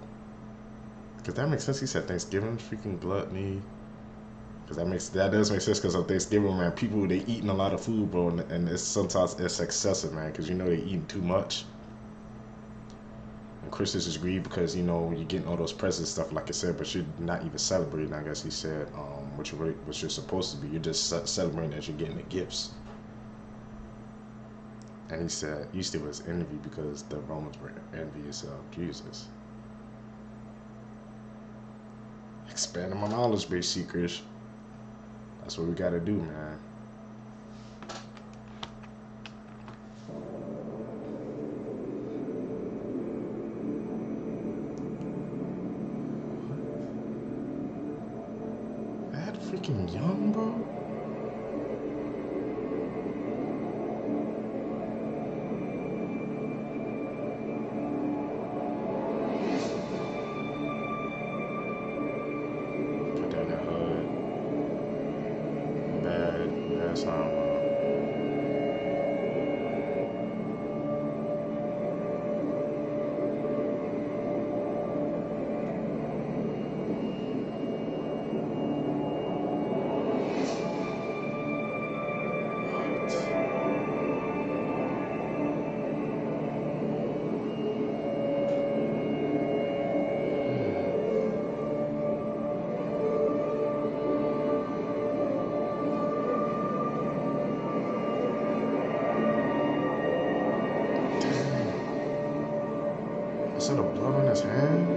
S1: Because that makes sense. He said Thanksgiving, freaking gluttony. Because that does make sense, because on Thanksgiving, man, people, they eating a lot of food, bro, and sometimes it's excessive, man, because you know they eating too much. And Christmas is greed because, you know, you're getting all those presents stuff, like I said, but you're not even celebrating, I guess he said, what you're supposed to be. You're just celebrating that you're getting the gifts. And he said Easter was envy because the Romans were envious of Jesus. Expanding my knowledge base, seekers. That's what we gotta do, man. That freaking young, bro. Is it a blood on his hand?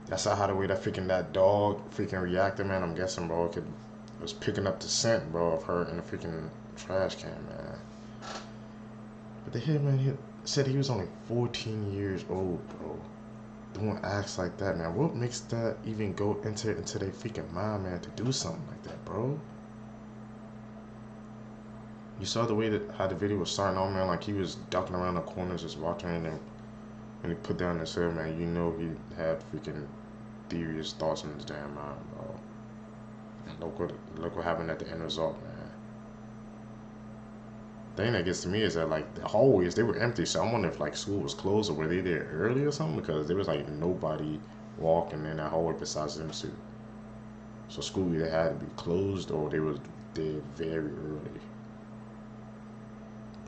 S1: That's how the way that freaking that dog freaking reacted, man. I'm guessing, bro, it was picking up the scent, bro, of her in the freaking trash can, man. But the hitman, he said he was only 14 years old, bro. Doing acts like that, man. What makes that even go into their freaking mind, man, to do something like that, bro? You saw the way that how the video was starting on, man. Like he was ducking around the corners, just watching, and then when he put down his head, man, you know he had freaking serious thoughts in his damn mind, bro. And look what happened at the end result, man. The thing that gets to me is that, like, the hallways, they were empty, so I'm wondering if, like, school was closed or were they there early or something, because there was, like, nobody walking in that hallway besides them two. So school either had to be closed or they were there very early.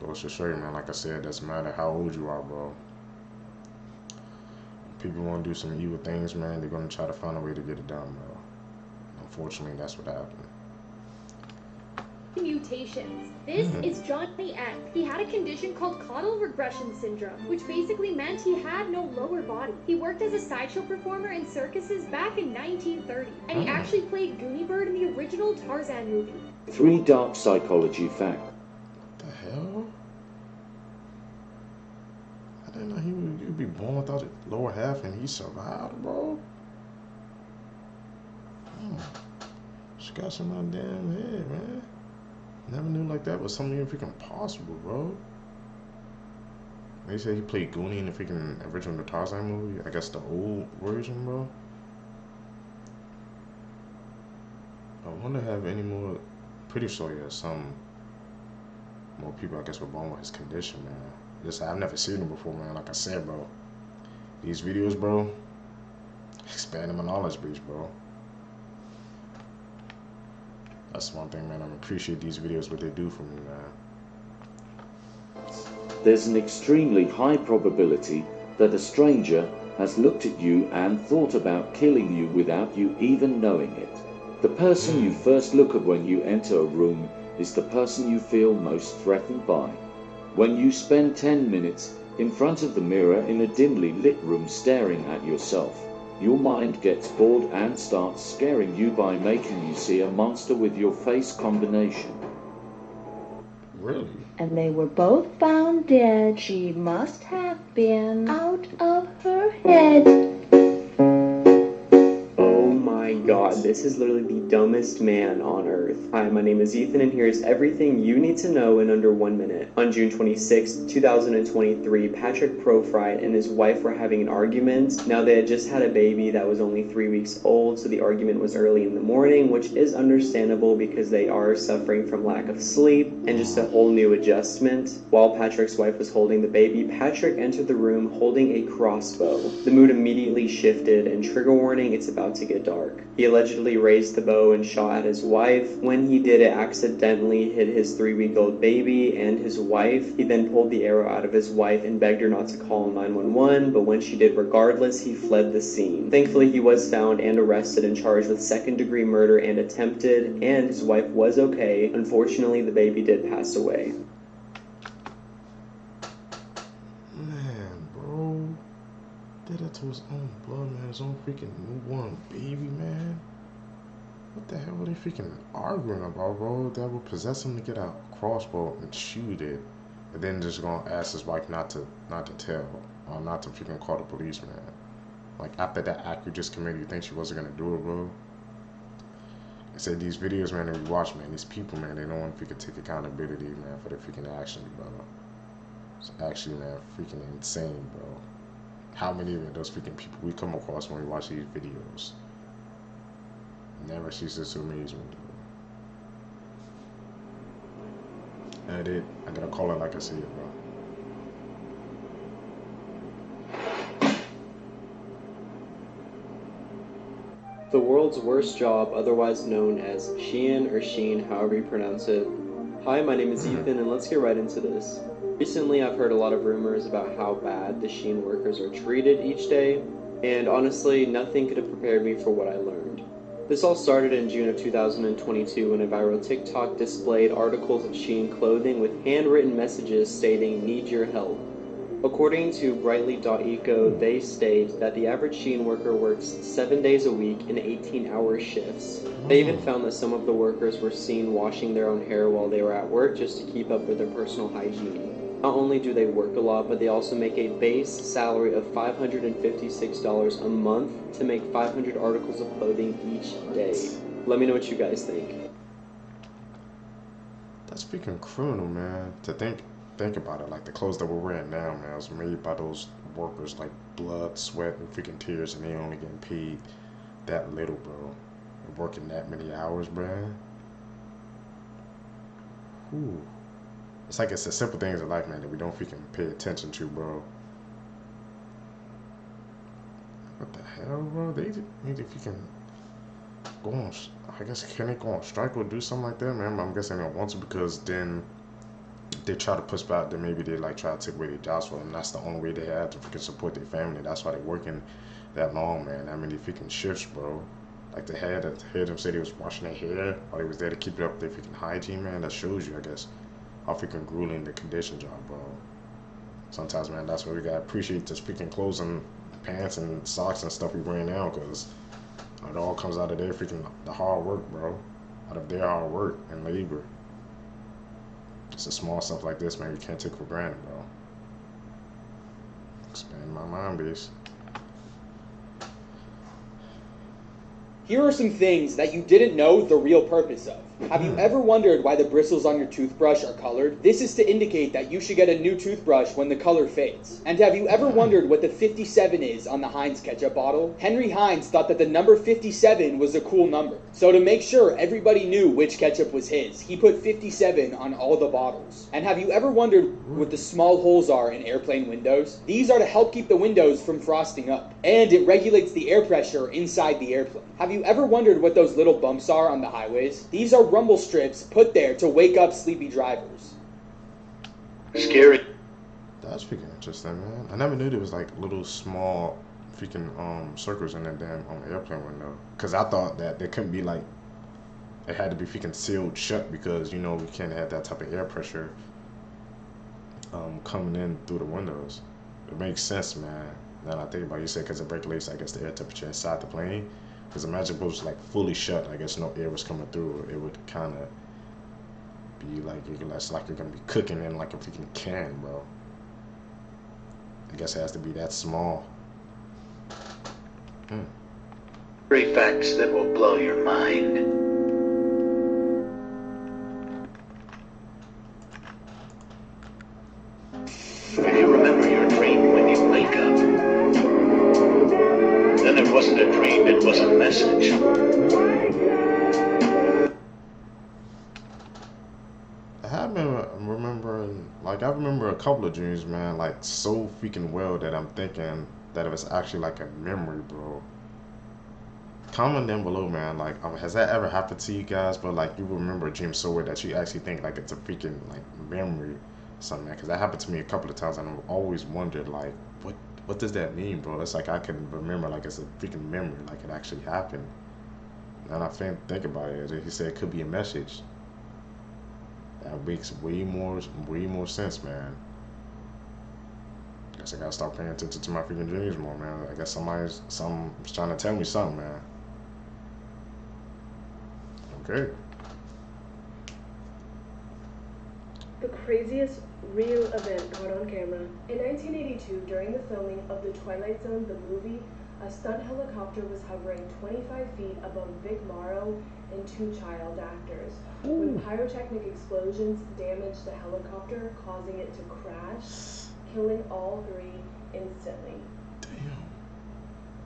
S1: Goes to show you, man, like I said, doesn't matter how old you are, bro. People want to do some evil things, man, they're going to try to find a way to get it done, bro. Unfortunately, that's what happened.
S12: Mutations. This is Johnny X. He had a condition called caudal regression syndrome, which basically meant he had no lower body. He worked as a sideshow performer in circuses back in 1930, and he actually played Goonie Bird in the original Tarzan movie.
S3: 3 dark psychology facts.
S1: What the hell? I didn't know you'd be born without the lower half and he survived, bro. She got some on damn head, man. Never knew like that was something even freaking possible, bro. They say he played Goonie in the freaking original Tarzan movie. I guess the old version, bro. I wonder if have any more. Pretty sure yeah, some more people I guess were born with his condition, man. Just I've never seen him before, man. Like I said, bro. These videos, bro, expanding my knowledge base, bro. That's one thing, man. I appreciate these videos, what they do for me, man.
S3: There's an extremely high probability that a stranger has looked at you and thought about killing you without you even knowing it. The person you first look at when you enter a room is the person you feel most threatened by. When you spend 10 minutes in front of the mirror in a dimly lit room staring at yourself, your mind gets bored and starts scaring you by making you see a monster with your face combination.
S1: Really?
S22: And they were both found dead. She must have been out of her head.
S23: Oh my god, this is literally the dumbest man on earth. Hi, my name is Ethan and here's everything you need to know in under 1 minute. On June 26, 2023, Patrick Profried and his wife were having an argument. Now they had just had a baby that was only 3 weeks old, so the argument was early in the morning, which is understandable because they are suffering from lack of sleep and just a whole new adjustment. While Patrick's wife was holding the baby, Patrick entered the room holding a crossbow. The mood immediately shifted and trigger warning, it's about to get dark. He allegedly raised the bow and shot at his wife. When he did it, accidentally hit his 3-week-old baby and his wife. He then pulled the arrow out of his wife and begged her not to call 911, but when she did regardless, he fled the scene. Thankfully, he was found and arrested and charged with second-degree murder and attempted, and his wife was okay. Unfortunately, the baby did pass away.
S1: Man, bro. Did that to his own blood, man. His own freaking newborn baby, man. What the hell were they freaking arguing about, bro? That would possess him to get a crossbow and shoot it, and then just gonna ask his wife not to tell, or not to freaking call the police, man. Like after that act you just committed, you think she wasn't gonna do it, bro? I said these videos, man, that we watch, man, these people, man, they don't want to freaking take accountability, man, for their freaking actions, bro. It's actually, man, freaking insane, bro. How many of those freaking people we come across when we watch these videos? Never ceases to amaze me, bro. Edit. I gotta call it like I see it, bro.
S23: The world's worst job, otherwise known as Shein or Sheen, however you pronounce it. Hi, my name is Ethan, and let's get right into this. Recently, I've heard a lot of rumors about how bad the Shein workers are treated each day, and honestly, nothing could have prepared me for what I learned. This all started in June of 2022 when a viral TikTok displayed articles of Shein clothing with handwritten messages stating, "Need your help." According to Brightly.eco, they state that the average Shein worker works 7 days a week in 18-hour shifts. They even found that some of the workers were seen washing their own hair while they were at work just to keep up with their personal hygiene. Not only do they work a lot, but they also make a base salary of $556 a month to make 500 articles of clothing each day. Let me know what you guys think.
S1: That's freaking criminal, man. To think about it, like the clothes that we're wearing now, man, was made by those workers, like blood, sweat, and freaking tears, and they only getting paid that little, bro. And working that many hours, bro. Ooh. It's like it's the simple things in life, man, that we don't freaking pay attention to, bro. What the hell, bro? They need to freaking go on. I guess can they go on strike or do something like that, man? I'm guessing they don't want to, because then they try to push back that maybe they like try to take away their jobs for them. That's the only way they have to freaking support their family. That's why they're working that long, man. That many freaking shifts, bro. Like they had to hear them say they was washing their hair while they was there to keep it up their freaking hygiene, man. That shows you, I guess, how freaking grueling the conditions are, bro. Sometimes, man, that's why we gotta appreciate the freaking clothes and pants and socks and stuff we wear now, because it all comes out of their freaking the hard work, bro. Out of their hard work and labor. It's the small stuff like this, man, you can't take for granted, bro. Expand my mind base.
S4: Here are some things that you didn't know the real purpose of. Have you ever wondered why the bristles on your toothbrush are colored? This is to indicate that you should get a new toothbrush when the color fades. And have you ever wondered what the 57 is on the Heinz ketchup bottle? Henry Heinz thought that the number 57 was a cool number. So to make sure everybody knew which ketchup was his, he put 57 on all the bottles. And have you ever wondered what the small holes are in airplane windows? These are to help keep the windows from frosting up. And it regulates the air pressure inside the airplane. Have you ever wondered what those little bumps are on the highways? These are rumble strips put there to wake up sleepy drivers.
S15: Scary.
S1: That's freaking interesting, man. I never knew there was like little small freaking circles in that damn airplane window. Cause I thought that there couldn't be like, it had to be freaking sealed shut because you know we can't have that type of air pressure coming in through the windows. It makes sense, man. Now that I think about it, you said because it regulates, I guess, the air temperature inside the plane. Because imagine if it was like fully shut, I guess no air was coming through, it would kind of be like, it's like you're going to be cooking in like a freaking can, bro. I guess it has to be that small.
S15: Three facts that will blow your mind. If you remember your dream when you wake up, then it wasn't a dream, it was a message.
S1: I remember a couple of dreams, man, like so freaking well that I'm thinking that it was actually like a memory, bro. Comment down below, man, like has that ever happened to you guys, but like you remember a dream so well that you actually think like it's a freaking like memory or something, man? Because that happened to me a couple of times and I've always wondered like what does that mean, bro? It's like I can remember like it's a freaking memory, like it actually happened. And I think about it, he said it could be a message. That makes way more sense, man. Guess I gotta start paying attention to my freaking dreams more, man. I guess somebody's trying to tell me something, man. Okay.
S2: The craziest real event caught on camera. In 1982, during the filming of The Twilight Zone, the movie, a stunt helicopter was hovering 25 feet above Vic Morrow and two child actors. When pyrotechnic explosions damaged the helicopter, causing it to crash, killing all three instantly.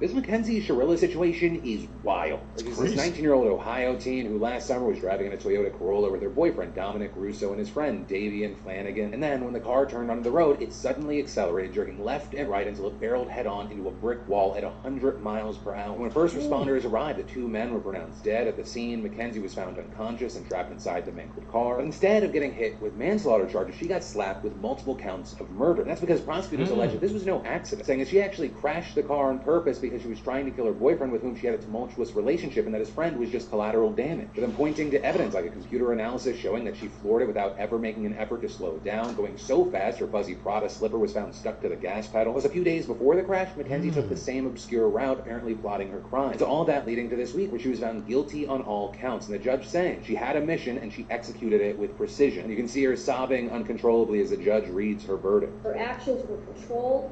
S5: This Mackenzie Shirilla situation is wild. There's this 19-year-old Ohio teen who last summer was driving in a Toyota Corolla with her boyfriend Dominic Russo and his friend Davian Flanagan. And then when the car turned onto the road, it suddenly accelerated, jerking left and right until it barreled head-on into a brick wall at 100 miles per hour. When first responders arrived, the two men were pronounced dead. At the scene, Mackenzie was found unconscious and trapped inside the mangled car. But instead of getting hit with manslaughter charges, she got slapped with multiple counts of murder. And that's because prosecutors allege that this was no accident, saying that she actually crashed the car on purpose because she was trying to kill her boyfriend with whom she had a tumultuous relationship and that his friend was just collateral damage. With them pointing to evidence like a computer analysis showing that she floored it without ever making an effort to slow down, going so fast her fuzzy Prada slipper was found stuck to the gas pedal. Plus, a few days before the crash, Mackenzie took the same obscure route, apparently plotting her crime. It's all that leading to this week where she was found guilty on all counts, and the judge saying she had a mission and she executed it with precision. And you can see her sobbing uncontrollably as the judge reads her verdict.
S6: Her actions were controlled,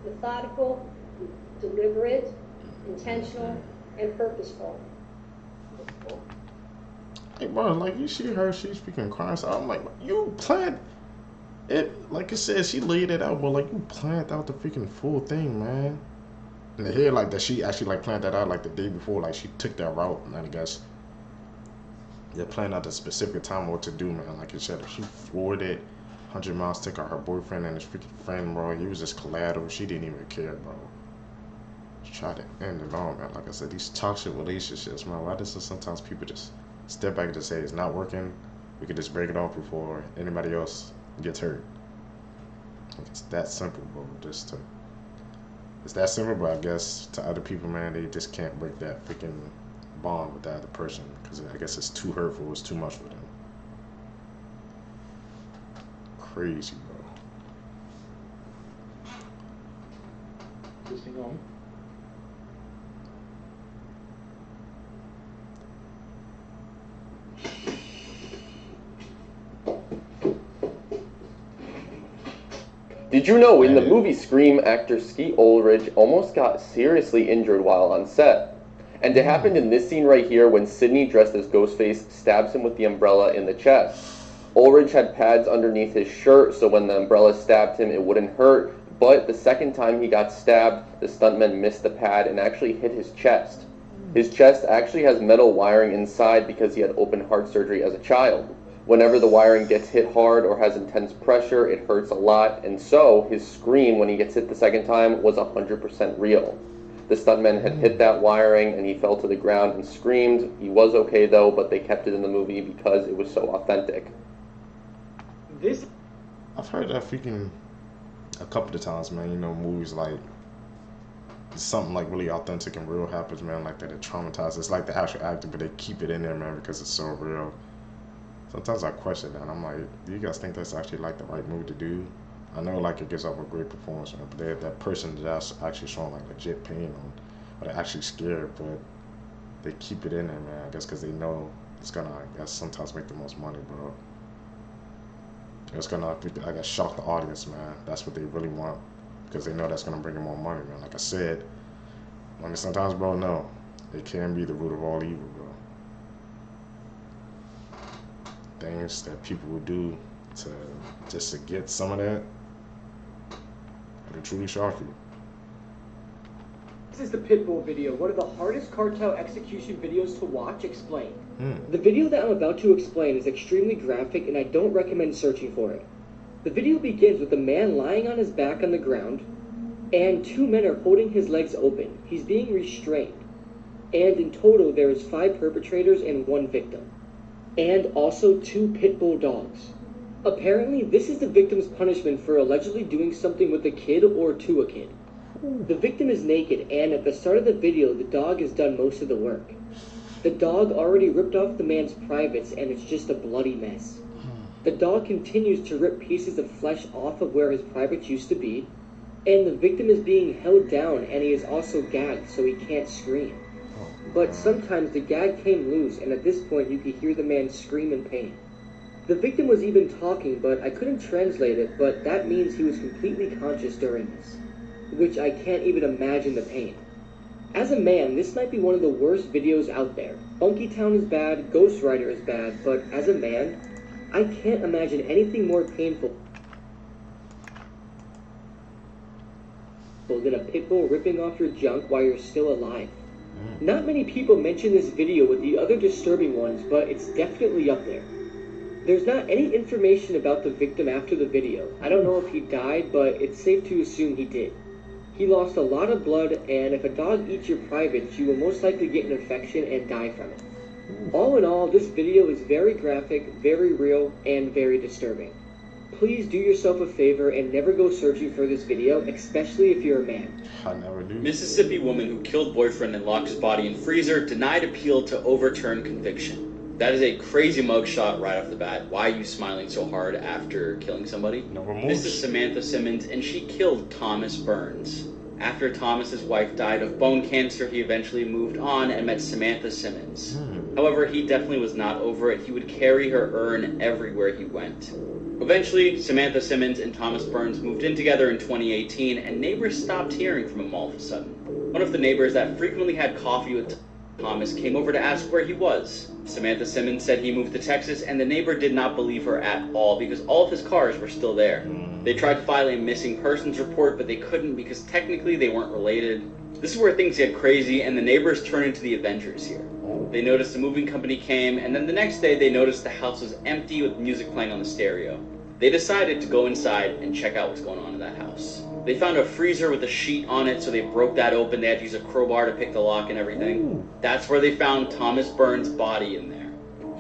S6: methodical, deliberate, intentional, and purposeful.
S1: Hey, bro, like you see her, she's speaking crying. So I'm like, you planned it. Like it says, she laid it out, but like you planned out the freaking full thing, man. And to hear like that she actually like planned that out like the day before, like she took that route, and I guess they planned out the specific time what to do, man. Like you said, if she floored it 100 miles, took out her boyfriend and his freaking friend, bro. He was just collateral. She didn't even care, bro. Try to end it all, man. Like I said, these toxic relationships, man. Why does sometimes people just step back and just say it's not working? We could just break it off before anybody else gets hurt. It's that simple, bro. It's that simple, but I guess to other people, man, they just can't break that freaking bond with that other person because I guess it's too hurtful, it's too much for them. Crazy, bro.
S17: This thing on?
S8: Did you know in the movie Scream, actor Skeet Ulrich almost got seriously injured while on set? And it happened in this scene right here when Sidney, dressed as Ghostface, stabs him with the umbrella in the chest. Ulrich had pads underneath his shirt, so when the umbrella stabbed him, it wouldn't hurt. But the second time he got stabbed, the stuntman missed the pad and actually hit his chest. His chest actually has metal wiring inside because he had open heart surgery as a child. Whenever the wiring gets hit hard or has intense pressure, it hurts a lot, and so his scream when he gets hit the second time was 100% real. The stuntman had hit that wiring and he fell to the ground and screamed. He was okay though, but they kept it in the movie because it was so authentic.
S1: I've heard that freaking a couple of times, man. You know, movies like something like really authentic and real happens, man, like that it traumatizes. It's like the actual acting, but they keep it in there, man, because it's so real. Sometimes I question that. I'm like, do you guys think that's actually like the right move to do? I know like it gives off a great performance, man, but that person that's actually showing like legit pain or they're actually scared, but they keep it in there, man. I guess because they know it's gonna, I guess, sometimes make the most money, bro. It's gonna, I guess, shock the audience, man. That's what they really want because they know that's gonna bring them more money, man. Like I said, money sometimes, bro, no, it can be the root of all evil, bro. Things that people would do to just to get some of that, it'll truly shock you.
S19: This is the Pitbull video, one of the hardest cartel execution videos to watch. Explained. The video that I'm about to explain is extremely graphic and I don't recommend searching for it. The video begins with a man lying on his back on the ground and two men are holding his legs open. He's being restrained. And in total there is 5 perpetrators and 1 victim. And also 2 pit bull dogs. Apparently, this is the victim's punishment for allegedly doing something with a kid or to a kid. The victim is naked, and at the start of the video, the dog has done most of the work. The dog already ripped off the man's privates, and it's just a bloody mess. The dog continues to rip pieces of flesh off of where his privates used to be, and the victim is being held down, and he is also gagged, so he can't scream. But sometimes the gag came loose, and at this point you could hear the man scream in pain. The victim was even talking, but I couldn't translate it, but that means he was completely conscious during this, which I can't even imagine the pain. As a man, this might be one of the worst videos out there. Funky Town is bad, Ghost Rider is bad, but as a man, I can't imagine anything more painful than a pit bull ripping off your junk while you're still alive. Not many people mention this video with the other disturbing ones, but it's definitely up there. There's not any information about the victim after the video. I don't know if he died, but it's safe to assume he did. He lost a lot of blood, and if a dog eats your privates, you will most likely get an infection and die from it. All in all, this video is very graphic, very real, and very disturbing. Please do yourself a favor and never go searching for this video, especially if you're a man.
S1: I never do.
S10: Mississippi woman who killed boyfriend and locked his body in freezer denied appeal to overturn conviction. That is a crazy mugshot right off the bat. Why are you smiling so hard after killing somebody?
S1: No remorse.
S10: This is Samantha Simmons, and she killed Thomas Burns. After Thomas's wife died of bone cancer, he eventually moved on and met Samantha Simmons. However, he definitely was not over it. He would carry her urn everywhere he went. Eventually, Samantha Simmons and Thomas Burns moved in together in 2018, and neighbors stopped hearing from him all of a sudden. One of the neighbors that frequently had coffee with Thomas came over to ask where he was. Samantha Simmons said he moved to Texas, and the neighbor did not believe her at all because all of his cars were still there. They tried to file a missing persons report, but they couldn't because technically they weren't related. This is where things get crazy, and the neighbors turn into the Avengers here. They noticed the moving company came, and then the next day they noticed the house was empty with music playing on the stereo. They decided to go inside and check out what's going on in that house. They found a freezer with a sheet on it, so they broke that open. They had to use a crowbar to pick the lock and everything. That's where they found Thomas Burns' body in there.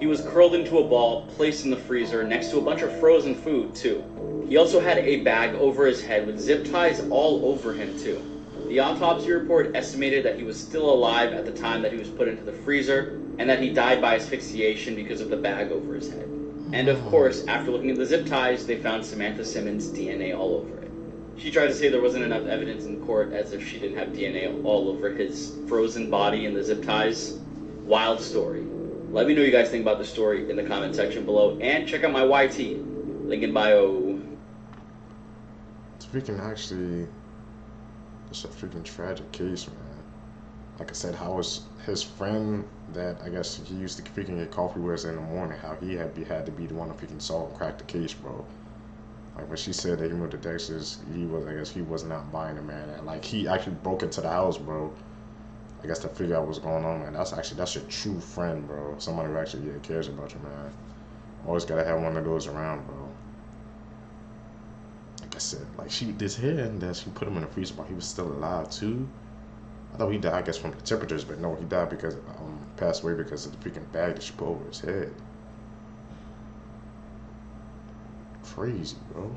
S10: He was curled into a ball, placed in the freezer, next to a bunch of frozen food, too. He also had a bag over his head with zip ties all over him, too. The autopsy report estimated that he was still alive at the time that he was put into the freezer, and that he died by asphyxiation because of the bag over his head. And of course, after looking at the zip ties, they found Samantha Simmons' DNA all over it. She tried to say there wasn't enough evidence in court, as if she didn't have DNA all over his frozen body and the zip ties. Wild story. Let me know what you guys think about the story in the comment section below, and check out my YT, link in bio.
S1: It's freaking actually, it's a freaking tragic case, man. Like I said, how was his friend that I guess he used to freaking get coffee with in the morning, how he had to be the one to freaking solve and crack the case, bro. Like when she said that he moved to Texas, I guess he was not buying it, man. And like he actually broke into the house, bro. I guess to figure out what's going on, man. That's your true friend, bro. Somebody who actually cares about you, man. Always gotta have one of those around, bro. Like I said, like she this hair and that she put him in the freezer, but he was still alive too. I thought he died, I guess, from the temperatures, but no, he died because passed away because of the freaking bag that she put over his head. Crazy, bro.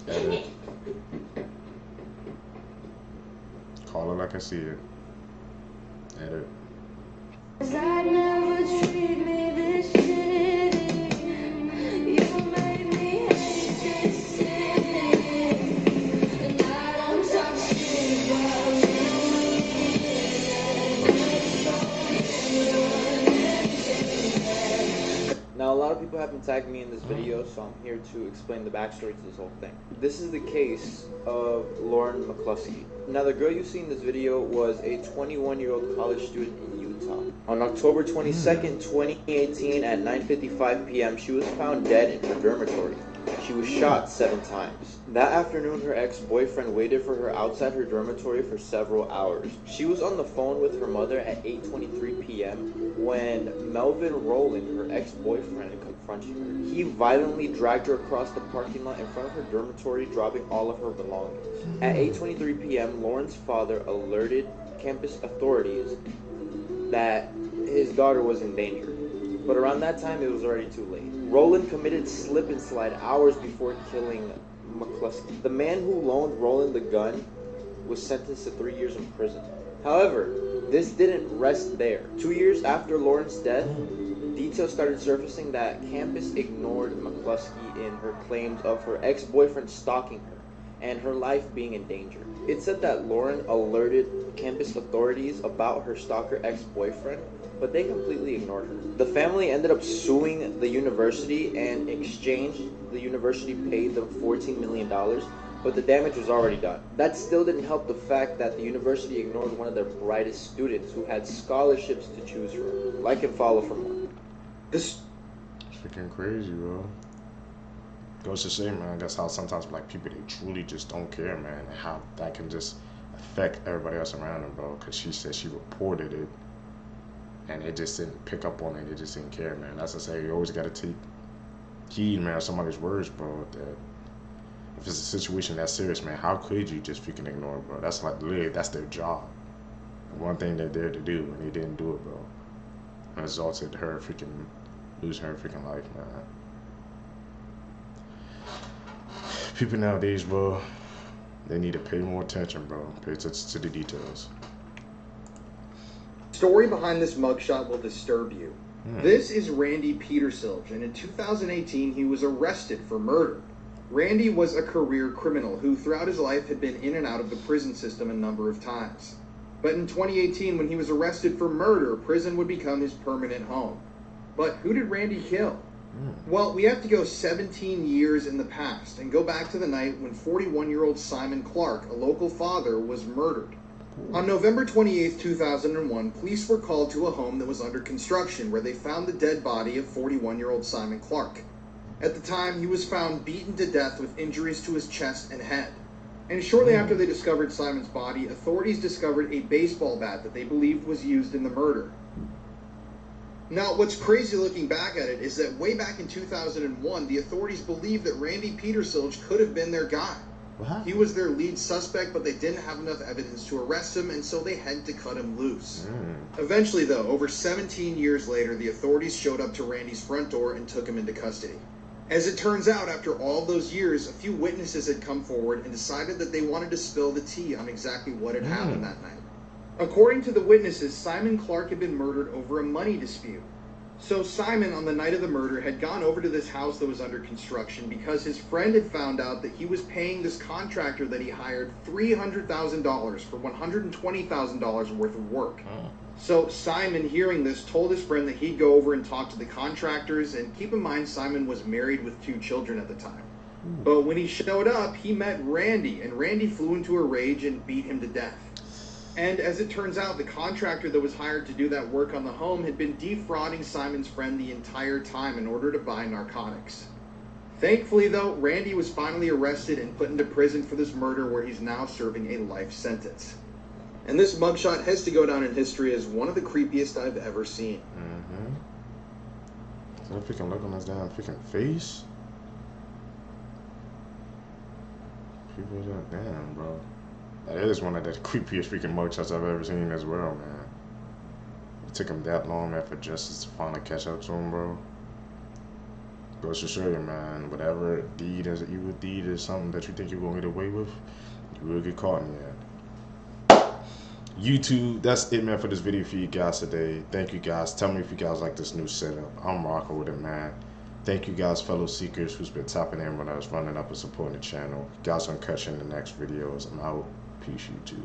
S1: Edit. Call it like I see it. Edit.
S7: Now, a lot of people have been tagging me in this video, so I'm here to explain the backstory to this whole thing. This is the case of Lauren McCluskey. Now, the girl you see in this video was a 21-year-old college student in Utah. On October 22nd, 2018 at 9:55 p.m., she was found dead in her dormitory. She was shot 7 times. That afternoon, her ex-boyfriend waited for her outside her dormitory for several hours. She was on the phone with her mother at 8:23 p.m. when Melvin Rowland, her ex-boyfriend, confronted her. He violently dragged her across the parking lot in front of her dormitory, dropping all of her belongings. At 8:23 p.m., Lauren's father alerted campus authorities that his daughter was in danger. But around that time, it was already too late. Rowland committed slip and slide hours before killing McCluskey. The man who loaned Rowland the gun was sentenced to 3 years in prison. However, this didn't rest there. 2 years after Lauren's death, details started surfacing that campus ignored McCluskey in her claims of her ex-boyfriend stalking her and her life being in danger. It said that Lauren alerted campus authorities about her stalker ex-boyfriend, but they completely ignored her. The family ended up suing the university, and in exchange, the university paid them $14 million, but the damage was already done. That still didn't help the fact that the university ignored one of their brightest students who had scholarships to choose from. Like and follow for more.
S1: It's freaking crazy, bro. Goes to say, man, that's how sometimes like people, they truly just don't care, man, and how that can just affect everybody else around them, bro. Because she said she reported it, and they just didn't pick up on it. They just didn't care, man. That's to say, you always got to take heed, man, of somebody's words, bro. That if it's a situation that serious, man, how could you just freaking ignore it, bro? That's like literally, that's their job. The one thing they're there to do, and they didn't do it, bro. And it resulted in her freaking losing her freaking life, man. People nowadays, bro, they need to pay more attention, bro. Pay attention to the details.
S11: Story behind this mugshot will disturb you. This is Randy Petersilge, and in 2018 he was arrested for murder. Randy was a career criminal who throughout his life had been in and out of the prison system a number of times. But in 2018, when he was arrested for murder, prison would become his permanent home. But who did Randy kill? Well, we have to go 17 years in the past and go back to the night when 41-year-old Simon Clark, a local father, was murdered. On November 28, 2001, police were called to a home that was under construction where they found the dead body of 41-year-old Simon Clark. At the time, he was found beaten to death with injuries to his chest and head. And shortly after they discovered Simon's body, authorities discovered a baseball bat that they believed was used in the murder. Now, what's crazy looking back at it is that way back in 2001, the authorities believed that Randy Petersilge could have been their guy. He was their lead suspect, but they didn't have enough evidence to arrest him, and so they had to cut him loose. Eventually, though, over 17 years later, the authorities showed up to Randy's front door and took him into custody. As it turns out, after all those years, a few witnesses had come forward and decided that they wanted to spill the tea on exactly what had happened that night. According to the witnesses, Simon Clark had been murdered over a money dispute. So Simon, on the night of the murder, had gone over to this house that was under construction because his friend had found out that he was paying this contractor that he hired $300,000 for $120,000 worth of work. So Simon, hearing this, told his friend that he'd go over and talk to the contractors, and keep in mind Simon was married with 2 children at the time. But when he showed up, he met Randy, and Randy flew into a rage and beat him to death. And as it turns out, the contractor that was hired to do that work on the home had been defrauding Simon's friend the entire time in order to buy narcotics. Thankfully, though, Randy was finally arrested and put into prison for this murder, where he's now serving a life sentence. And this mugshot has to go down in history as one of the creepiest I've ever seen.
S1: So if we can look on his damn freaking face. People are damn, bro. That is one of the creepiest freaking mugshots I've ever seen as well, man. It took him that long, man, for justice to finally catch up to him, bro. Goes to show you, man, whatever deed is evil deed is something that you think you're gonna get away with, you will get caught in the end. YouTube, that's it, man, for this video for you guys today. Thank you guys. Tell me if you guys like this new setup. I'm rocking with it, man. Thank you guys, fellow seekers, who's been tapping in when I was running up and supporting the channel. You guys, I'm catching the next videos. I'm out. Peace, YouTube.